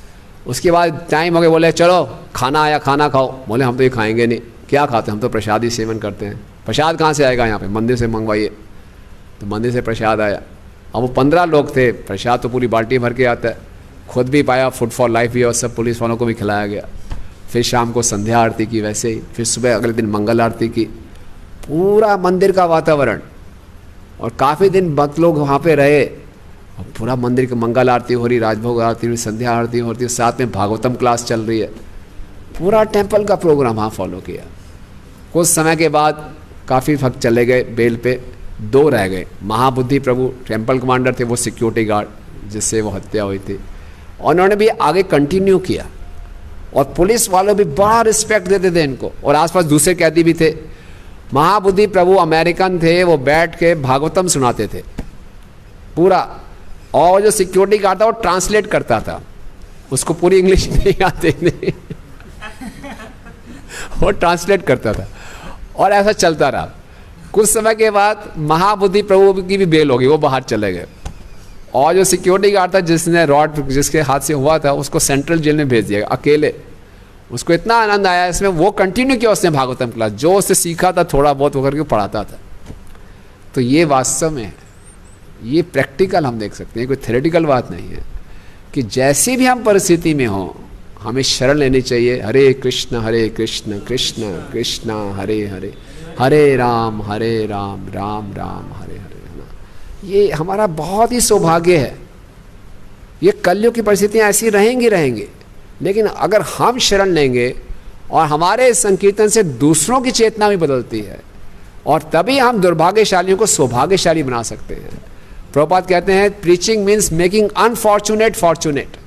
उसके बाद टाइम हो गया, बोले चलो खाना आया, खाना खाओ। बोले हम तो ये खाएंगे नहीं। क्या खाते, हम तो प्रसाद ही सेवन करते हैं। प्रसाद कहाँ से आएगा, यहाँ पे मंदिर से मंगवाइए। तो मंदिर से प्रसाद आया। अब वो 15 लोग थे, प्रसाद तो पूरी बाल्टी भर के आता है। खुद भी पाया, फूड फॉर लाइफ भी, और सब पुलिस वालों को भी खिलाया गया। फिर शाम को संध्या आरती की वैसे ही, फिर सुबह अगले दिन मंगल आरती की। पूरा मंदिर का वातावरण, और काफ़ी दिन भक्त लोग वहाँ पे रहे। और पूरा मंदिर की मंगल आरती हो रही, राजभोग आरती हो रही, संध्या आरती हो रही, साथ में भागवतम क्लास चल रही है। पूरा टेम्पल का प्रोग्राम वहाँ फॉलो किया। कुछ समय के बाद काफ़ी भक्त चले गए बेल पे, 2 रह गए। महाबुद्धि प्रभु टेम्पल कमांडर थे, वो सिक्योरिटी गार्ड जिससे वो हत्या हुई थी, उन्होंने भी आगे कंटिन्यू किया। और पुलिस वालों भी बड़ा रिस्पेक्ट देते थे इनको, और आसपास दूसरे कैदी भी थे। महाबुद्धि प्रभु अमेरिकन थे, वो बैठ के भागवतम सुनाते थे पूरा, और जो सिक्योरिटी गार्ड था वो ट्रांसलेट करता था, उसको पूरी इंग्लिश नहीं आती थी वो ट्रांसलेट करता था, और ऐसा चलता रहा। कुछ समय के बाद महाबुद्धि प्रभु की भी बेल हो गई, वो बाहर चले गए। और जो सिक्योरिटी गार्ड था जिसने रॉड जिसके हाथ से हुआ था, उसको सेंट्रल जेल में भेज दिया अकेले। उसको इतना आनंद आया इसमें, वो कंटिन्यू किया उसने भागवतम क्लास, जो उससे सीखा था थोड़ा बहुत वो करके पढ़ाता था। तो ये वास्तव में ये प्रैक्टिकल हम देख सकते हैं, कोई थ्योरेटिकल बात नहीं है, कि जैसी भी हम परिस्थिति में हों हमें शरण लेनी चाहिए। हरे कृष्ण कृष्ण कृष्ण हरे हरे, हरे राम राम राम हरे हरे, है ना। ये हमारा बहुत ही सौभाग्य है। ये कलयुग की परिस्थितियाँ ऐसी रहेंगी, लेकिन अगर हम शरण लेंगे और हमारे संकीर्तन से दूसरों की चेतना भी बदलती है, और तभी हम दुर्भाग्यशालियों को सौभाग्यशाली बना सकते हैं। प्रभुपाद कहते हैं preaching means making unfortunate fortunate.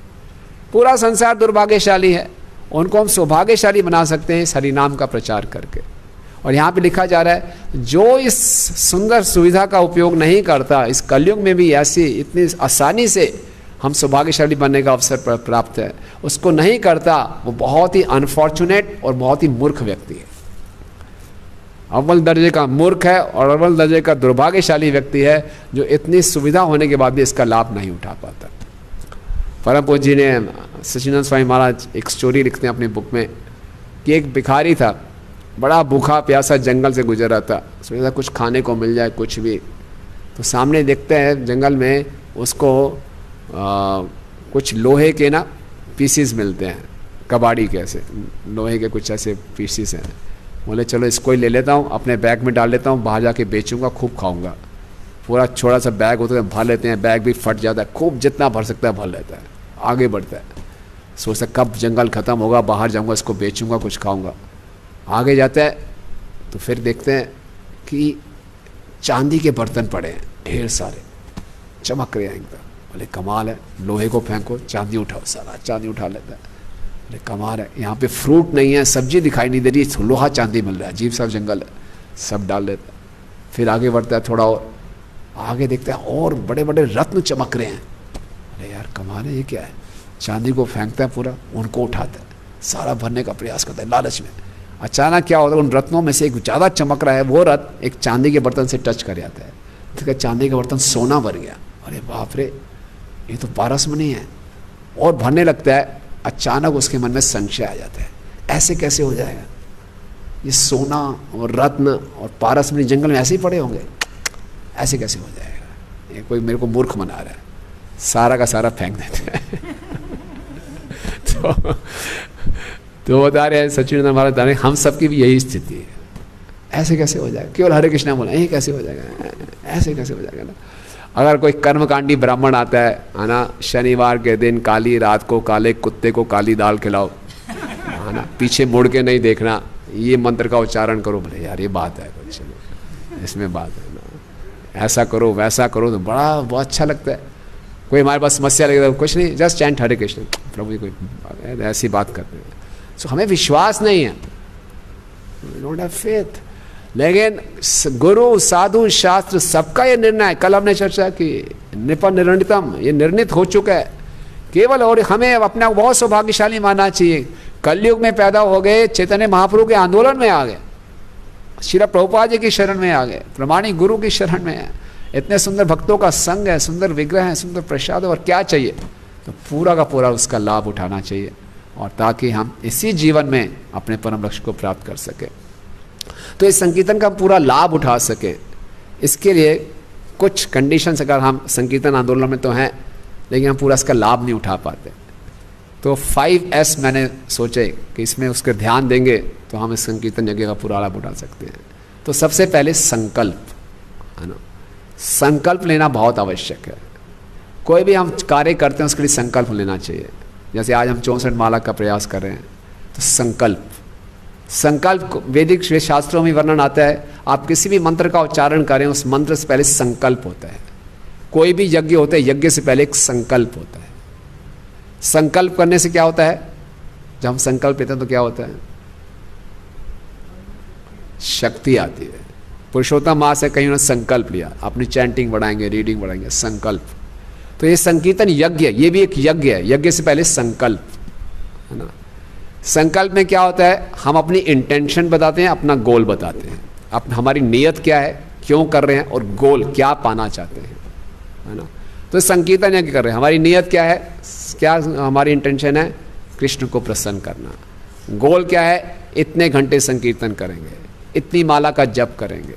पूरा संसार दुर्भाग्यशाली है, उनको हम सौभाग्यशाली बना सकते हैं इस हरिनाम का प्रचार करके। और यहाँ पे लिखा जा रहा है जो इस सुंदर सुविधा का उपयोग नहीं करता, इस कलयुग में भी ऐसी इतनी आसानी से हम सौभाग्यशाली बनने का अवसर प्राप्त है, उसको नहीं करता, वो बहुत ही अनफॉर्चुनेट और बहुत ही मूर्ख व्यक्ति है। अव्वल दर्जे का मूर्ख है और अव्वल दर्जे का दुर्भाग्यशाली व्यक्ति है जो इतनी सुविधा होने के बाद भी इसका लाभ नहीं उठा पाता। परम पूज्य जी ने सच्चिदानंद स्वामी महाराज एक स्टोरी लिखते हैं अपनी बुक में कि एक भिखारी था, बड़ा भूखा प्यासा जंगल से गुजर रहा था, सोचा कुछ खाने को मिल जाए कुछ भी। तो सामने देखते हैं जंगल में उसको कुछ लोहे के ना पीसीस मिलते हैं, कबाड़ी के ऐसे लोहे के कुछ ऐसे पीसीस हैं। बोले चलो इसको ही ले लेता हूँ, अपने बैग में डाल लेता हूँ, बाहर जाके बेचूंगा, खूब खाऊंगा। पूरा छोटा सा बैग होता है, भर लेते हैं, बैग भी फट जाता है, खूब जितना भर सकता है भर लेता है, आगे बढ़ता है। सोचता कब जंगल ख़त्म होगा, बाहर जाऊँगा, इसको बेचूंगा, कुछ खाऊंगा। आगे जाता है तो फिर देखते हैं कि चांदी के बर्तन पड़े हैं ढेर सारे, चमक रहे हैं एकदम। बोले कमाल है, लोहे को फेंको, चांदी उठाओ, सारा चांदी उठा लेता है। अरे कमाल है, यहाँ पे फ्रूट नहीं है, सब्जी दिखाई नहीं दे रही, लोहा चांदी मिल रहा है, अजीब सा जंगल है, सब डाल लेता है। फिर आगे बढ़ता है थोड़ा और, आगे देखता है और बड़े बड़े रत्न चमक रहे हैं। अरे यार कमाल है, ये क्या है? चांदी को फेंकता है पूरा, उनको उठाता है, सारा भरने का प्रयास करता है लालच में। अचानक क्या होता है, उन रत्नों में से एक ज़्यादा चमक रहा है, वो रत्न एक चांदी के बर्तन से टच कर जाता है, तो चांदी का बर्तन सोना भर गया। अरे बाप रे, ये तो पारसमणि है, और भरने लगता है। अचानक उसके मन में संशय आ जाता है, ऐसे कैसे हो जाएगा? ये सोना और रत्न और पारसमणि जंगल में ऐसे ही पड़े होंगे, ऐसे कैसे हो जाएगा? ये कोई मेरे को मूर्ख बना रहा है, सारा का सारा फेंक देते हैं तो बता रहे हैं सच्चिदानंद महाराज बता रहे हैं हम सबकी भी यही स्थिति है। ऐसे कैसे हो जाएगा? केवल हरे कृष्णा बोला, ये कैसे हो जाएगा? ऐसे कैसे हो जाएगा ना? अगर कोई कर्मकांडी ब्राह्मण आता है ना, शनिवार के दिन काली रात को काले कुत्ते को काली दाल खिलाओ, है ना, पीछे मुड़ के नहीं देखना, ये मंत्र का उच्चारण करो। बोले यार ये बात है कुछ, इसमें बात है ना, ऐसा करो वैसा करो, तो बड़ा बहुत अच्छा लगता है। कोई हमारे पास समस्या लगेगा, कुछ नहीं, जस्ट चैंट हरे कृष्ण, प्रभु जी कोई ऐसी बात करते हैं। सो हमें विश्वास नहीं है, डोंट हैव फेथ। लेकिन गुरु साधु शास्त्र सबका ये निर्णय, कल हमने चर्चा की, निपन निर्णितम, ये निर्णित हो चुका है केवल। और हमें अपने आप बहुत सौभाग्यशाली मानना चाहिए कलयुग में पैदा हो गए, चैतन्य महाप्रभु के आंदोलन में आ गए, श्रील प्रभुपाद जी की शरण में आ गए, प्रमाणिक गुरु की शरण में है, इतने सुंदर भक्तों का संग है, सुंदर विग्रह है, सुंदर प्रसाद है, और क्या चाहिए? तो पूरा का पूरा उसका लाभ उठाना चाहिए, और ताकि हम इसी जीवन में अपने परम लक्ष्य को प्राप्त कर सकें। तो इस संकीर्तन का पूरा लाभ उठा सकें, इसके लिए कुछ कंडीशंस, अगर हम संकीर्तन आंदोलन में तो हैं लेकिन हम पूरा इसका लाभ नहीं उठा पाते, तो 5S मैंने सोचे कि इसमें उसके ध्यान देंगे तो हम इस संकीर्तन यज्ञ का पूरा लाभ उठा सकते हैं। तो सबसे पहले संकल्प, है ना, संकल्प लेना बहुत आवश्यक है। कोई भी हम कार्य करते हैं उसके लिए संकल्प लेना चाहिए। जैसे आज हम 64 माला का प्रयास कर रहे हैं, तो संकल्प वैदिक शास्त्रों में वर्णन आता है, आप किसी भी मंत्र का उच्चारण करें उस मंत्र से पहले संकल्प होता है। कोई भी यज्ञ होता है, यज्ञ से पहले एक संकल्प होता है। संकल्प करने से क्या होता है? जब हम संकल्प लेते हैं तो क्या होता है? शक्ति आती है। पुरुषोत्तम मास है, कहीं उन्होंने संकल्प लिया, अपनी चैंटिंग बढ़ाएंगे, रीडिंग बढ़ाएंगे, संकल्प। तो ये संकीर्तन यज्ञ, ये भी एक यज्ञ है। यज्ञ से पहले संकल्प, है ना। संकल्प में क्या होता है? हम अपनी इंटेंशन बताते हैं, अपना गोल बताते हैं, हमारी नीयत क्या है, क्यों कर रहे हैं, और गोल क्या पाना चाहते हैं, है ना। तो संकीर्तन यज्ञ कर रहे हैं, हमारी नीयत क्या है, क्या हमारी इंटेंशन है? कृष्ण को प्रसन्न करना। गोल क्या है? इतने घंटे संकीर्तन करेंगे, इतनी माला का जप करेंगे,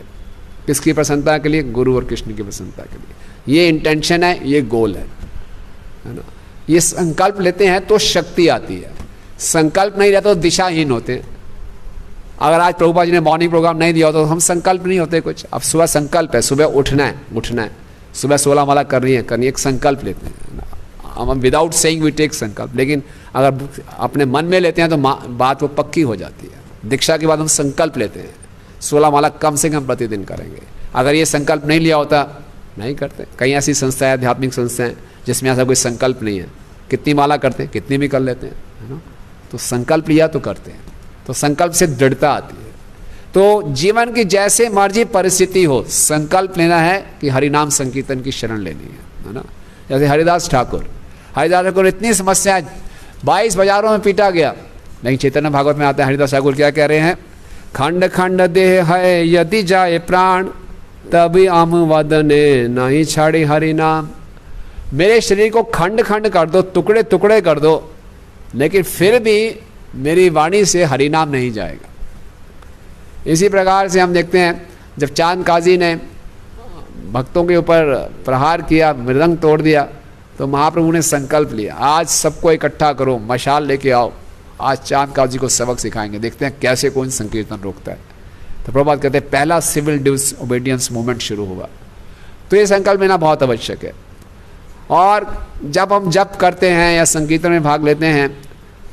किसकी प्रसन्नता के लिए? गुरु और कृष्ण की प्रसन्नता के लिए। ये इंटेंशन है, ये गोल है ना। ये संकल्प लेते हैं तो शक्ति आती है। संकल्प नहीं रहता तो दिशाहीन होते हैं। अगर आज प्रभुपाद जी ने मॉर्निंग प्रोग्राम नहीं दिया तो हम संकल्प नहीं होते कुछ। अब सुबह संकल्प है, सुबह उठना है, सुबह 16 माला करनी है, एक संकल्प लेते हैं हम, विदाउट सेइंग वी टेक संकल्प। लेकिन अगर अपने मन में लेते हैं तो बात वो पक्की हो जाती है। दीक्षा के बाद हम संकल्प लेते हैं 16 माला कम से कम प्रतिदिन करेंगे। अगर ये संकल्प नहीं लिया होता, नहीं करते। कई ऐसी संस्थाएं, आध्यात्मिक संस्थाएं जिसमें ऐसा कोई संकल्प नहीं है, कितनी माला करते हैं, कितनी भी कर लेते हैं, है ना। तो संकल्प लिया तो करते हैं, तो संकल्प से दृढ़ता आती है। तो जीवन की जैसे मर्जी परिस्थिति हो, संकल्प लेना है कि हरिनाम संकीर्तन की शरण लेनी है ना। जैसे हरिदास ठाकुर इतनी समस्याएं, 22 बाजारों में पीटा गया, लेकिन चैतन्य भागवत में आता है हरिदास ठाकुर क्या कह रहे हैं? खंड खंड देह है यदि जाए प्राण, तभी आम वदने नहीं छाड़ी हरि नाम। मेरे शरीर को खंड खंड कर दो, टुकड़े टुकड़े कर दो, लेकिन फिर भी मेरी वाणी से हरिनाम नहीं जाएगा। इसी प्रकार से हम देखते हैं जब चांद काजी ने भक्तों के ऊपर प्रहार किया, मृदंग तोड़ दिया, तो महाप्रभु ने संकल्प लिया, आज सबको इकट्ठा करो, मशाल लेके आओ, आज चांद काजी को सबक सिखाएंगे, देखते हैं कैसे कौन संकीर्तन रोकता है। तो प्रभुपाद कहते हैं पहला सिविल डिसओबीडियंस मूवमेंट शुरू हुआ। तो ये संकल्प लेना बहुत आवश्यक है। और जब हम जप करते हैं या संकीर्तन में भाग लेते हैं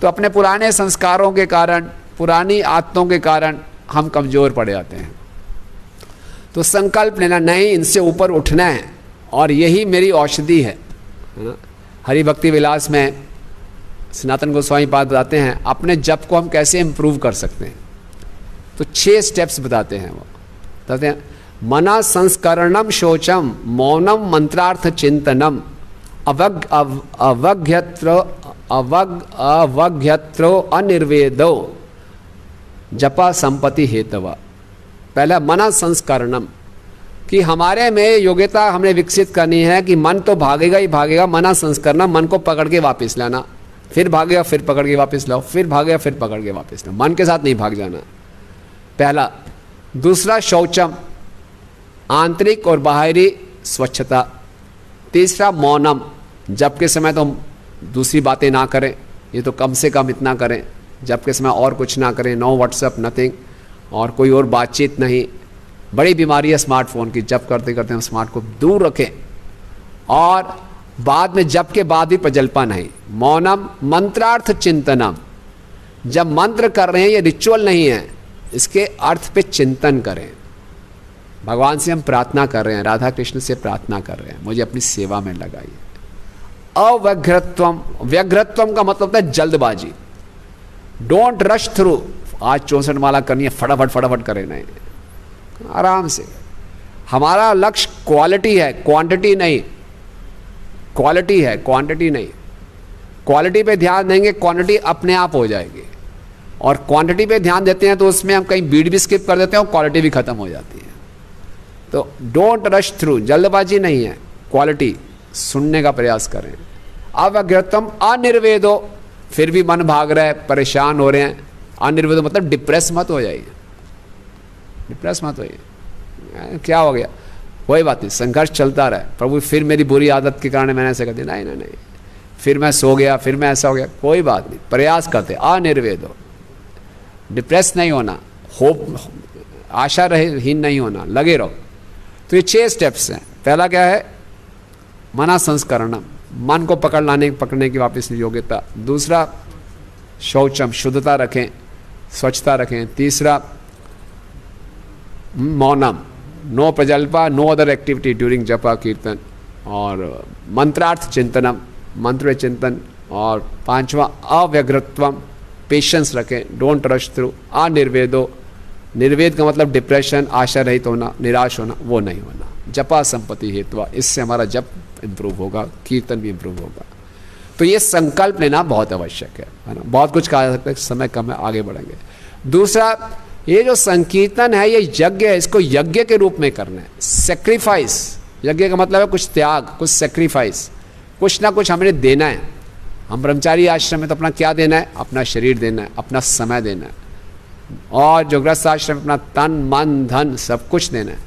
तो अपने पुराने संस्कारों के कारण, पुरानी आदतों के कारण हम कमज़ोर पड़ जाते हैं। तो संकल्प लेना, नहीं, इनसे ऊपर उठना है, और यही मेरी औषधि है ना। हरि भक्ति विलास में सनातन गोस्वामी पाद बताते हैं अपने जप को हम कैसे इम्प्रूव कर सकते हैं। तो 6 स्टेप्स बताते हैं वो। बताते हैं मना संस्करणम शोचम मौनम मंत्रार्थ चिंतनम अवग्यत्रो अनिर्वेदो जपा संपत्ति हेतवा। पहला मना संस्करणम, कि हमारे में योग्यता हमने विकसित करनी है कि मन तो भागेगा ही भागेगा। मना संस्करणम, मन को पकड़ के वापस लाना, फिर भागेगा फिर पकड़ के वापस लाओ, फिर भागेगा फिर पकड़ के वापस लाओ, मन के साथ नहीं भाग जाना, पहला। दूसरा शौचम, आंतरिक और बाहरी स्वच्छता। तीसरा मौनम, जब के समय तो दूसरी बातें ना करें, ये तो कम से कम इतना करें, जब के समय और कुछ ना करें, नो व्हाट्सएप नथिंग, और कोई और बातचीत नहीं। बड़ी बीमारी है स्मार्टफोन की, जब करते करते हम स्मार्ट को दूर रखें, और बाद में जब के बाद भी प्रजल्पा नहीं। मौनम मंत्रार्थ चिंतनम, जब मंत्र कर रहे हैं ये रिचुअल नहीं है, इसके अर्थ पे चिंतन करें। भगवान से हम प्रार्थना कर रहे हैं, राधा कृष्ण से प्रार्थना कर रहे हैं, मुझे अपनी सेवा में लगाइए। अव्यग्रत्वम, व्यग्रत्वम का मतलब है जल्दबाजी। डोंट रश थ्रू, आज 64 माला करनी है, फटाफट फटाफट करें, नहीं, आराम से। हमारा लक्ष्य क्वालिटी है, क्वांटिटी नहीं। क्वालिटी है, क्वांटिटी नहीं। क्वालिटी पे ध्यान देंगे, क्वांटिटी अपने आप हो जाएगी। और क्वांटिटी पे ध्यान देते हैं तो उसमें हम कहीं बीट भी स्किप कर देते हैं और क्वालिटी भी खत्म हो जाती है। तो डोंट रश थ्रू, जल्दबाजी नहीं है, क्वालिटी सुनने का प्रयास करें। अव्यग्रतम अनिर्वेदो, फिर भी मन भाग रहा है, परेशान हो रहे हैं, अनिर्वेदो मतलब डिप्रेस मत हो जाइए, डिप्रेस मत होइए। क्या हो गया, कोई बात नहीं, संघर्ष चलता रहा, प्रभु फिर मेरी बुरी आदत के कारण मैंने ऐसा कर दिया, नहीं, फिर मैं सो गया, फिर मैं ऐसा हो गया, कोई बात नहीं, प्रयास करते, अनिर्वेदो, डिप्रेस नहीं होना, होप, आशा रहीन नहीं होना, लगे रहो। तो ये 6 स्टेप्स हैं। पहला क्या है, मना संस्करणम, मन को पकड़ने की वापस योग्यता। दूसरा, शौचम, शुद्धता रखें, स्वच्छता रखें। तीसरा, मौनम, नो प्रजल्पा, no other activity during japa kirtan. और मंत्रार्थ चिंतनम, मंत्र चिंतन। और 5वां, अव्यग्रत्वम, पेशेंस रखें, डोंट रश थ्रू। अनिर्वेदो, निर्वेद का मतलब डिप्रेशन, आशा रहित होना, निराश होना, वो नहीं होना। जपा संपत्ति हेतुआ, इससे हमारा जप इम्प्रूव होगा, कीर्तन भी इम्प्रूव होगा। तो ये संकल्प लेना बहुत आवश्यक है ना। बहुत कुछ कहा जा सकता है, समय कम है, आगे बढ़ेंगे। दूसरा, ये जो संकीर्तन है ये यज्ञ है, इसको यज्ञ के रूप में करना है, सेक्रीफाइस। यज्ञ का मतलब है कुछ त्याग, कुछ सेक्रीफाइस, कुछ ना कुछ हमें देना है। हम ब्रह्मचारी आश्रम में तो अपना क्या देना है, अपना शरीर देना है, अपना समय देना है, और जो गृहस्थ आश्रम में अपना तन मन धन सब कुछ देना है।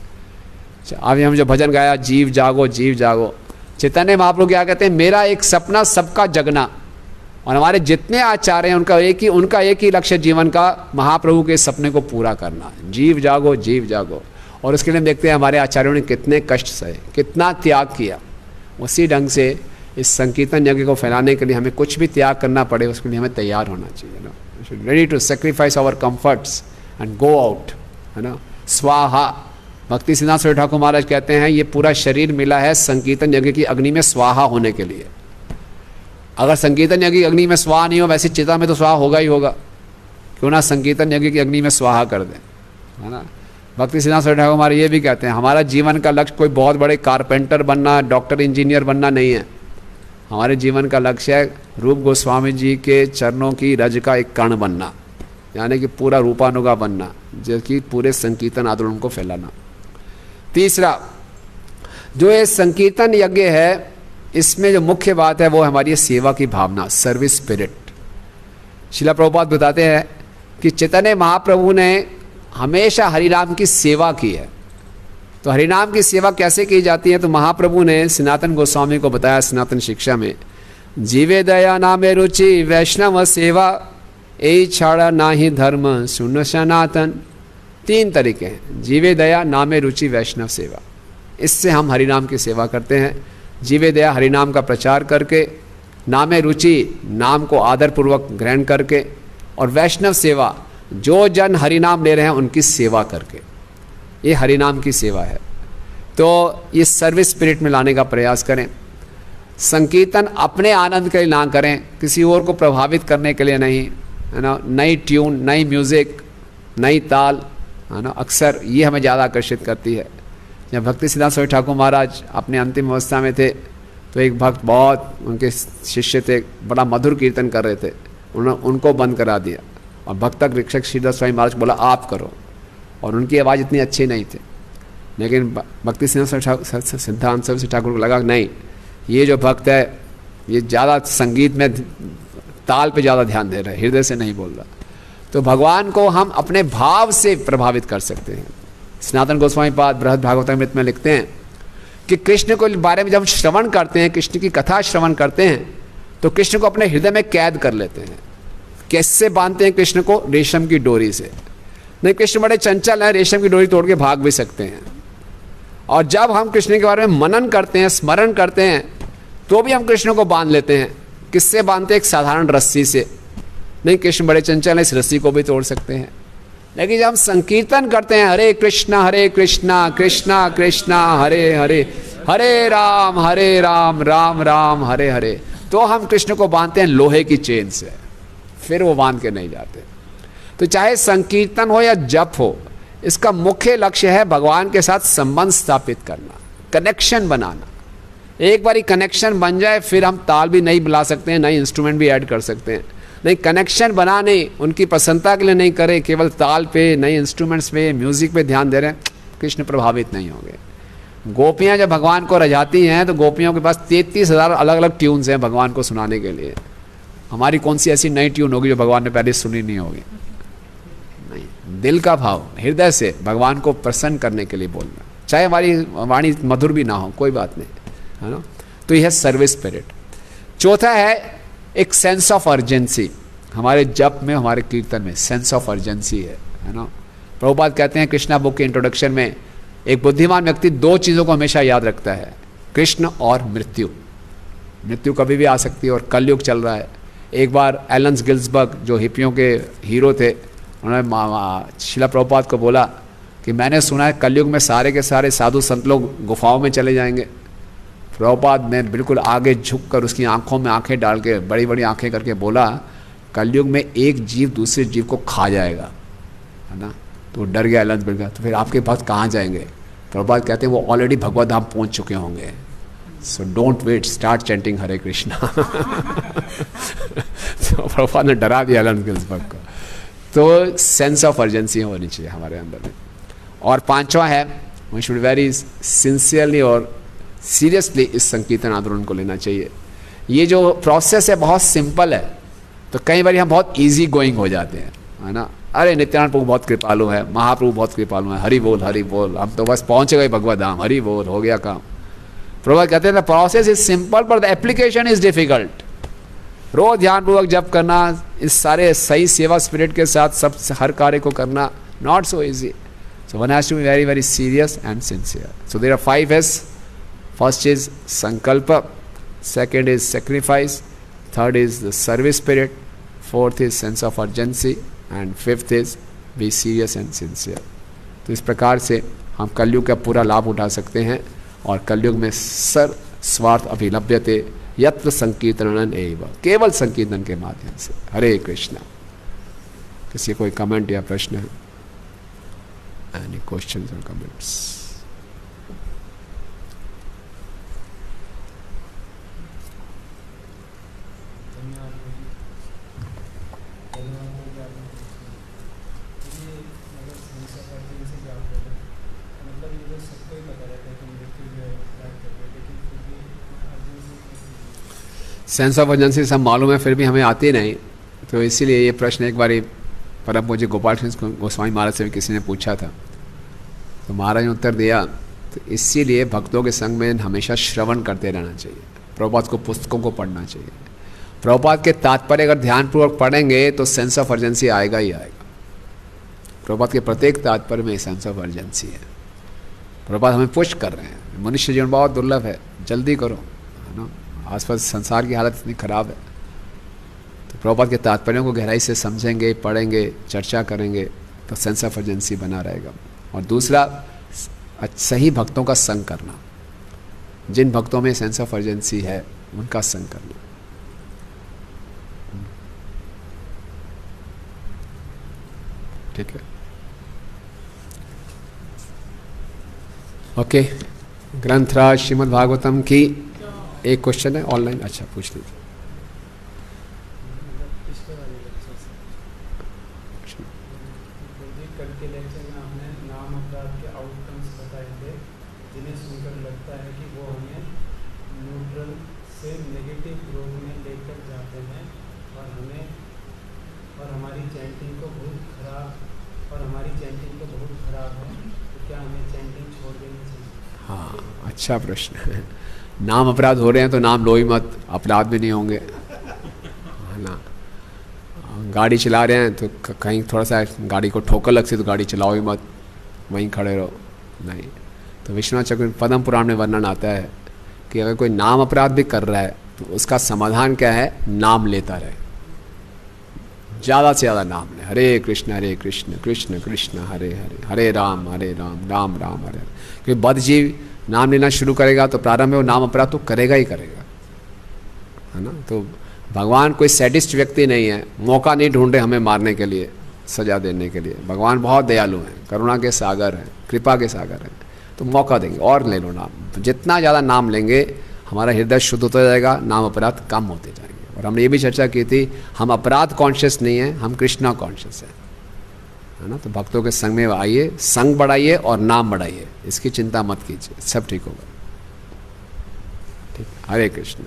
अभी हम जो भजन गाया, जीव जागो जीव जागो, चैतन्य महाप्रभु क्या कहते हैं, मेरा एक सपना सबका जगना। और हमारे जितने आचार्य हैं उनका एक ही लक्ष्य जीवन का, महाप्रभु के सपने को पूरा करना, जीव जागो जीव जागो। और उसके लिए हम देखते हैं हमारे आचार्यों ने कितने कष्ट सहे, कितना त्याग किया। उसी ढंग से इस संकीर्तन यज्ञ को फैलाने के लिए हमें कुछ भी त्याग करना पड़े, उसके लिए हमें तैयार होना चाहिए ना, ready to sacrifice our comforts and go out, है ना। स्वाहा, भक्ति सिद्धांत सरस्वती ठाकुर महाराज कहते हैं ये पूरा शरीर मिला है संकीर्तन यज्ञ की अग्नि में स्वाहा होने के लिए। अगर संकीर्तन यज्ञ की अग्नि में स्वाहा नहीं हो, वैसे चिता में तो स्वाहा होगा ही होगा, क्यों ना संकीर्तन यज्ञ की अग्नि में स्वाहा कर दें, है ना। भक्ति सिद्धांत सरस्वती ठाकुर महाराज ये भी कहते हैं हमारा जीवन का लक्ष्य कोई बहुत बड़े कारपेंटर बनना, डॉक्टर इंजीनियर बनना नहीं है। हमारे जीवन का लक्ष्य है रूप गोस्वामी जी के चरणों की रज का एक कण बनना, यानी कि पूरा रूपानुगा बनना, जो कि पूरे संकीर्तन आंदोलन को फैलाना। तीसरा, जो ये संकीर्तन यज्ञ है इसमें जो मुख्य बात है वो हमारी सेवा की भावना, सर्विस स्पिरिट। श्रील प्रभुपाद बताते हैं कि चैतन्य महाप्रभु ने हमेशा हरिनाम की सेवा की है। तो हरिनाम की सेवा कैसे की जाती है, तो महाप्रभु ने सनातन गोस्वामी को बताया सनातन शिक्षा में, जीवे दया नामे रुचि वैष्णव सेवा, ए छाड़ा ना ही धर्म सुन सनातन। 3 तरीके हैं, जीवे दया नामे रुचि वैष्णव सेवा। इससे हम हरिनाम की सेवा करते हैं। जीवे दया हरिनाम का प्रचार करके, नामे रुचि नाम को आदरपूर्वक ग्रहण करके, और वैष्णव सेवा जो जन हरिनाम ले रहे हैं उनकी सेवा करके, ये हरिनाम की सेवा है। तो ये सर्विस स्पिरिट में लाने का प्रयास करें। संकीर्तन अपने आनंद के लिए ना करें, किसी और को प्रभावित करने के लिए नहीं, है ना। नई ट्यून, नई म्यूज़िक, नई ताल, है ना, अक्सर ये हमें ज़्यादा आकर्षित करती है। जब भक्ति सिद्धांत सरस्वती ठाकुर महाराज अपने अंतिम अवस्था में थे तो एक भक्त, बहुत उनके शिष्य थे, बड़ा मधुर कीर्तन कर रहे थे, उनको बंद करा दिया और भक्तक ऋक्षक श्रीधर स्वामी महाराज को बोला आप करो, और उनकी आवाज़ इतनी अच्छी नहीं थी। लेकिन भक्ति सिद्धांत सरस्वती ठाकुर को लगा नहीं, ये जो भक्त है ये ज़्यादा संगीत में ताल पे ज़्यादा ध्यान दे रहा है, हृदय से नहीं बोल रहा। तो भगवान को हम अपने भाव से प्रभावित कर सकते हैं। सनातन गोस्वामी पाद बृहद भागवतामृत में लिखते हैं कि कृष्ण को बारे में जब श्रवण करते हैं, कृष्ण की कथा श्रवण करते हैं, तो कृष्ण को अपने हृदय में कैद कर लेते हैं। कैसे बांधते हैं कृष्ण को? रेशम की डोरी से। नहीं, कृष्ण बड़े चंचल हैं, रेशम की डोरी तोड़ के भाग भी सकते हैं। और जब हम कृष्ण के बारे में मनन करते हैं, स्मरण करते हैं, तो भी हम कृष्ण को बांध लेते हैं। किससे बांधते हैं? एक साधारण रस्सी से। नहीं, कृष्ण बड़े चंचल हैं, इस रस्सी को भी तोड़ सकते हैं। लेकिन जब हम संकीर्तन करते हैं हरे कृष्णा कृष्णा कृष्णा हरे हरे, हरे राम राम राम हरे हरे, तो हम कृष्ण को बांधते हैं लोहे की चेन से, फिर वो बांध के नहीं जाते। तो चाहे संकीर्तन हो या जप हो, इसका मुख्य लक्ष्य है भगवान के साथ संबंध स्थापित करना, कनेक्शन बनाना। एक बार कनेक्शन बन जाए फिर हम ताल भी नहीं बुला सकते हैं, नई इंस्ट्रूमेंट भी ऐड कर सकते हैं। नहीं कनेक्शन बनाने, उनकी प्रसन्नता के लिए नहीं करे, केवल ताल पे, नए इंस्ट्रूमेंट्स पे, म्यूजिक पे ध्यान दे रहे हैं, कृष्ण प्रभावित नहीं होंगे। गोपियां जब भगवान को रजाती हैं तो गोपियों के पास 33,000 अलग अलग ट्यून्स हैं भगवान को सुनाने के लिए। हमारी कौन सी ऐसी नई ट्यून होगी जो भगवान ने पहले सुनी नहीं होगी? नहीं, दिल का भाव, हृदय से भगवान को प्रसन्न करने के लिए बोलना, चाहे हमारी वाणी मधुर भी ना हो, कोई बात नहीं, है ना। तो यह है सर्विस स्पिरिट। चौथा है एक सेंस ऑफ अर्जेंसी। हमारे जप में, हमारे कीर्तन में सेंस ऑफ अर्जेंसी है ना। प्रभुपाद कहते हैं कृष्णा बुक के इंट्रोडक्शन में, एक बुद्धिमान व्यक्ति दो चीज़ों को हमेशा याद रखता है, कृष्ण और मृत्यु। मृत्यु कभी भी आ सकती है और कलयुग चल रहा है। एक बार एलन गिल्सबर्ग जो हिप्पियों के हीरो थे, उन्होंने शिला प्रभुपाद को बोला कि मैंने सुना है कलयुग में सारे के सारे साधु संत लोग गुफाओं में चले जाएंगे। प्रभुपाद ने बिल्कुल आगे झुककर उसकी आंखों में आंखें डाल के, बड़ी बड़ी आंखें करके बोला, कलयुग में एक जीव दूसरे जीव को खा जाएगा, है ना। तो डर गया एलन गिल्सबर्ग, तो फिर आपके भक्त कहाँ जाएंगे? प्रभुपाद कहते हैं वो ऑलरेडी भगवत धाम पहुँच चुके होंगे। So don't wait, start chanting Hare Krishna. तो प्रभुपाद ने डरा दिया एलन गिल्सबर्ग को। तो सेंस ऑफ अर्जेंसी होनी चाहिए हमारे अंदर में। और पांचवा है, वी शुड वेरी सिंसियरली और सीरियसली इस संकीर्तन आंदोलन को लेना चाहिए। ये जो प्रोसेस है बहुत सिंपल है, तो कई बार हम बहुत इजी गोइंग हो जाते हैं, है ना। अरे नित्यानंद प्रभु बहुत कृपालु है, महाप्रभु बहुत कृपालु है, हरि बोल हम तो बस पहुंच गए भगवत धाम, हरि बोल, हो गया काम। प्रभु कहते हैं द प्रोसेस इज सिंपल पर द एप्लीकेशन इज डिफिकल्ट। रोज ध्यानपूर्वक जप करना, इस सारे सही सेवा स्पिरिट के साथ सब हर कार्य को करना, not so easy. So one has to be very very serious and sincere. So there are 5 S. First is sankalp, second is sacrifice, third is the service spirit, fourth is sense of urgency and fifth is be serious and sincere. तो इस प्रकार से हम कलयुग का पूरा लाभ उठा सकते हैं और कलयुग में सर स्वार्थ अभिलभ्यते यत्र संकीर्तन एव, केवल संकीर्तन के माध्यम से। हरे कृष्णा। किसी कोई कमेंट या प्रश्न है? एनी क्वेश्चंस और कमेंट्स? सेंस ऑफ अर्जेंसी सब मालूम है, फिर भी हमें आती नहीं, तो इसीलिए ये प्रश्न एक बार परम पूज्य गोपाल कृष्ण गोस्वामी महाराज से भी किसी ने पूछा था, तो महाराज ने उत्तर दिया, तो इसीलिए भक्तों के संग में हमेशा श्रवण करते रहना चाहिए। प्रभुपाद को पुस्तकों को पढ़ना चाहिए। प्रभुपाद के तात्पर्य अगर ध्यानपूर्वक पढ़ेंगे तो सेंस ऑफ अर्जेंसी आएगा ही आएगा। प्रभुपाद के प्रत्येक तात्पर्य में सेंस ऑफ अर्जेंसी है। प्रभुपाद हमें पुश कर रहे हैं, मनुष्य जीवन बहुत दुर्लभ है, जल्दी करो, है ना। आसपास संसार की हालत इतनी खराब है, तो प्रभुपाद के तात्पर्यों को गहराई से समझेंगे, पढ़ेंगे, चर्चा करेंगे तो सेंस ऑफ अर्जेंसी बना रहेगा। और दूसरा, सही भक्तों का संग करना। जिन भक्तों में सेंस ऑफ अर्जेंसी है उनका संग करना। ठीक है, ओके। ग्रंथराज श्रीमद् भागवतम की एक क्वेश्चन है ऑनलाइन, अच्छा पूछ लीजिए। कल के लेक्चर में आपने नाम अपराध के आउटकम्स बताए थे, जिन्हें सुनकर लगता है कि वो हमें न्यूट्रल से नेगेटिव ग्रोथ में लेकर जाते हैं और हमारी चैंटिंग को बहुत खराब है, तो क्या हमें चैंटिंग छोड़ देनी चाहिए? हाँ, अच्छा प्रश्न है। नाम अपराध हो रहे हैं तो नाम लो ही मत, अपराध भी नहीं होंगे, है ना। गाड़ी चला रहे हैं तो कहीं थोड़ा सा गाड़ी को ठोकर लगती तो गाड़ी चलाओ ही मत, वहीं खड़े रहो, नहीं। तो विश्वनाथ चक्रवर्ती पद्म पुराण में वर्णन आता है कि अगर कोई नाम अपराध भी कर रहा है तो उसका समाधान क्या है? नाम लेता रहे, ज़्यादा से ज़्यादा नाम ले। हरे कृष्ण कृष्ण कृष्ण हरे हरे, हरे राम राम राम हरे हरे। क्योंकि बद्धजीव नाम लेना शुरू करेगा तो प्रारंभ में वो नाम अपराध तो करेगा ही करेगा, है ना। तो भगवान कोई सैडिस्ट व्यक्ति नहीं है, मौका नहीं ढूंढ रहे हमें मारने के लिए, सजा देने के लिए। भगवान बहुत दयालु हैं, करुणा के सागर हैं, कृपा के सागर हैं, तो मौका देंगे। और ले लो नाम, जितना ज़्यादा नाम लेंगे हमारा हृदय शुद्ध होता जाएगा, नाम अपराध कम होते जाएंगे। और हमने ये भी चर्चा की थी, हम अपराध कॉन्शियस नहीं हैं, हम कृष्णा कॉन्शियस है ना। तो भक्तों के संग में आइए, संग बढ़ाइए और नाम बढ़ाइए, इसकी चिंता मत कीजिए, सब ठीक होगा। ठीक, हरे कृष्ण।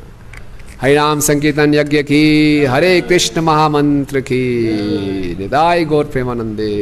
हरि नाम संकीर्तन यज्ञ की, हरे कृष्ण महामंत्र की, निताय गौर प्रेमानंदे।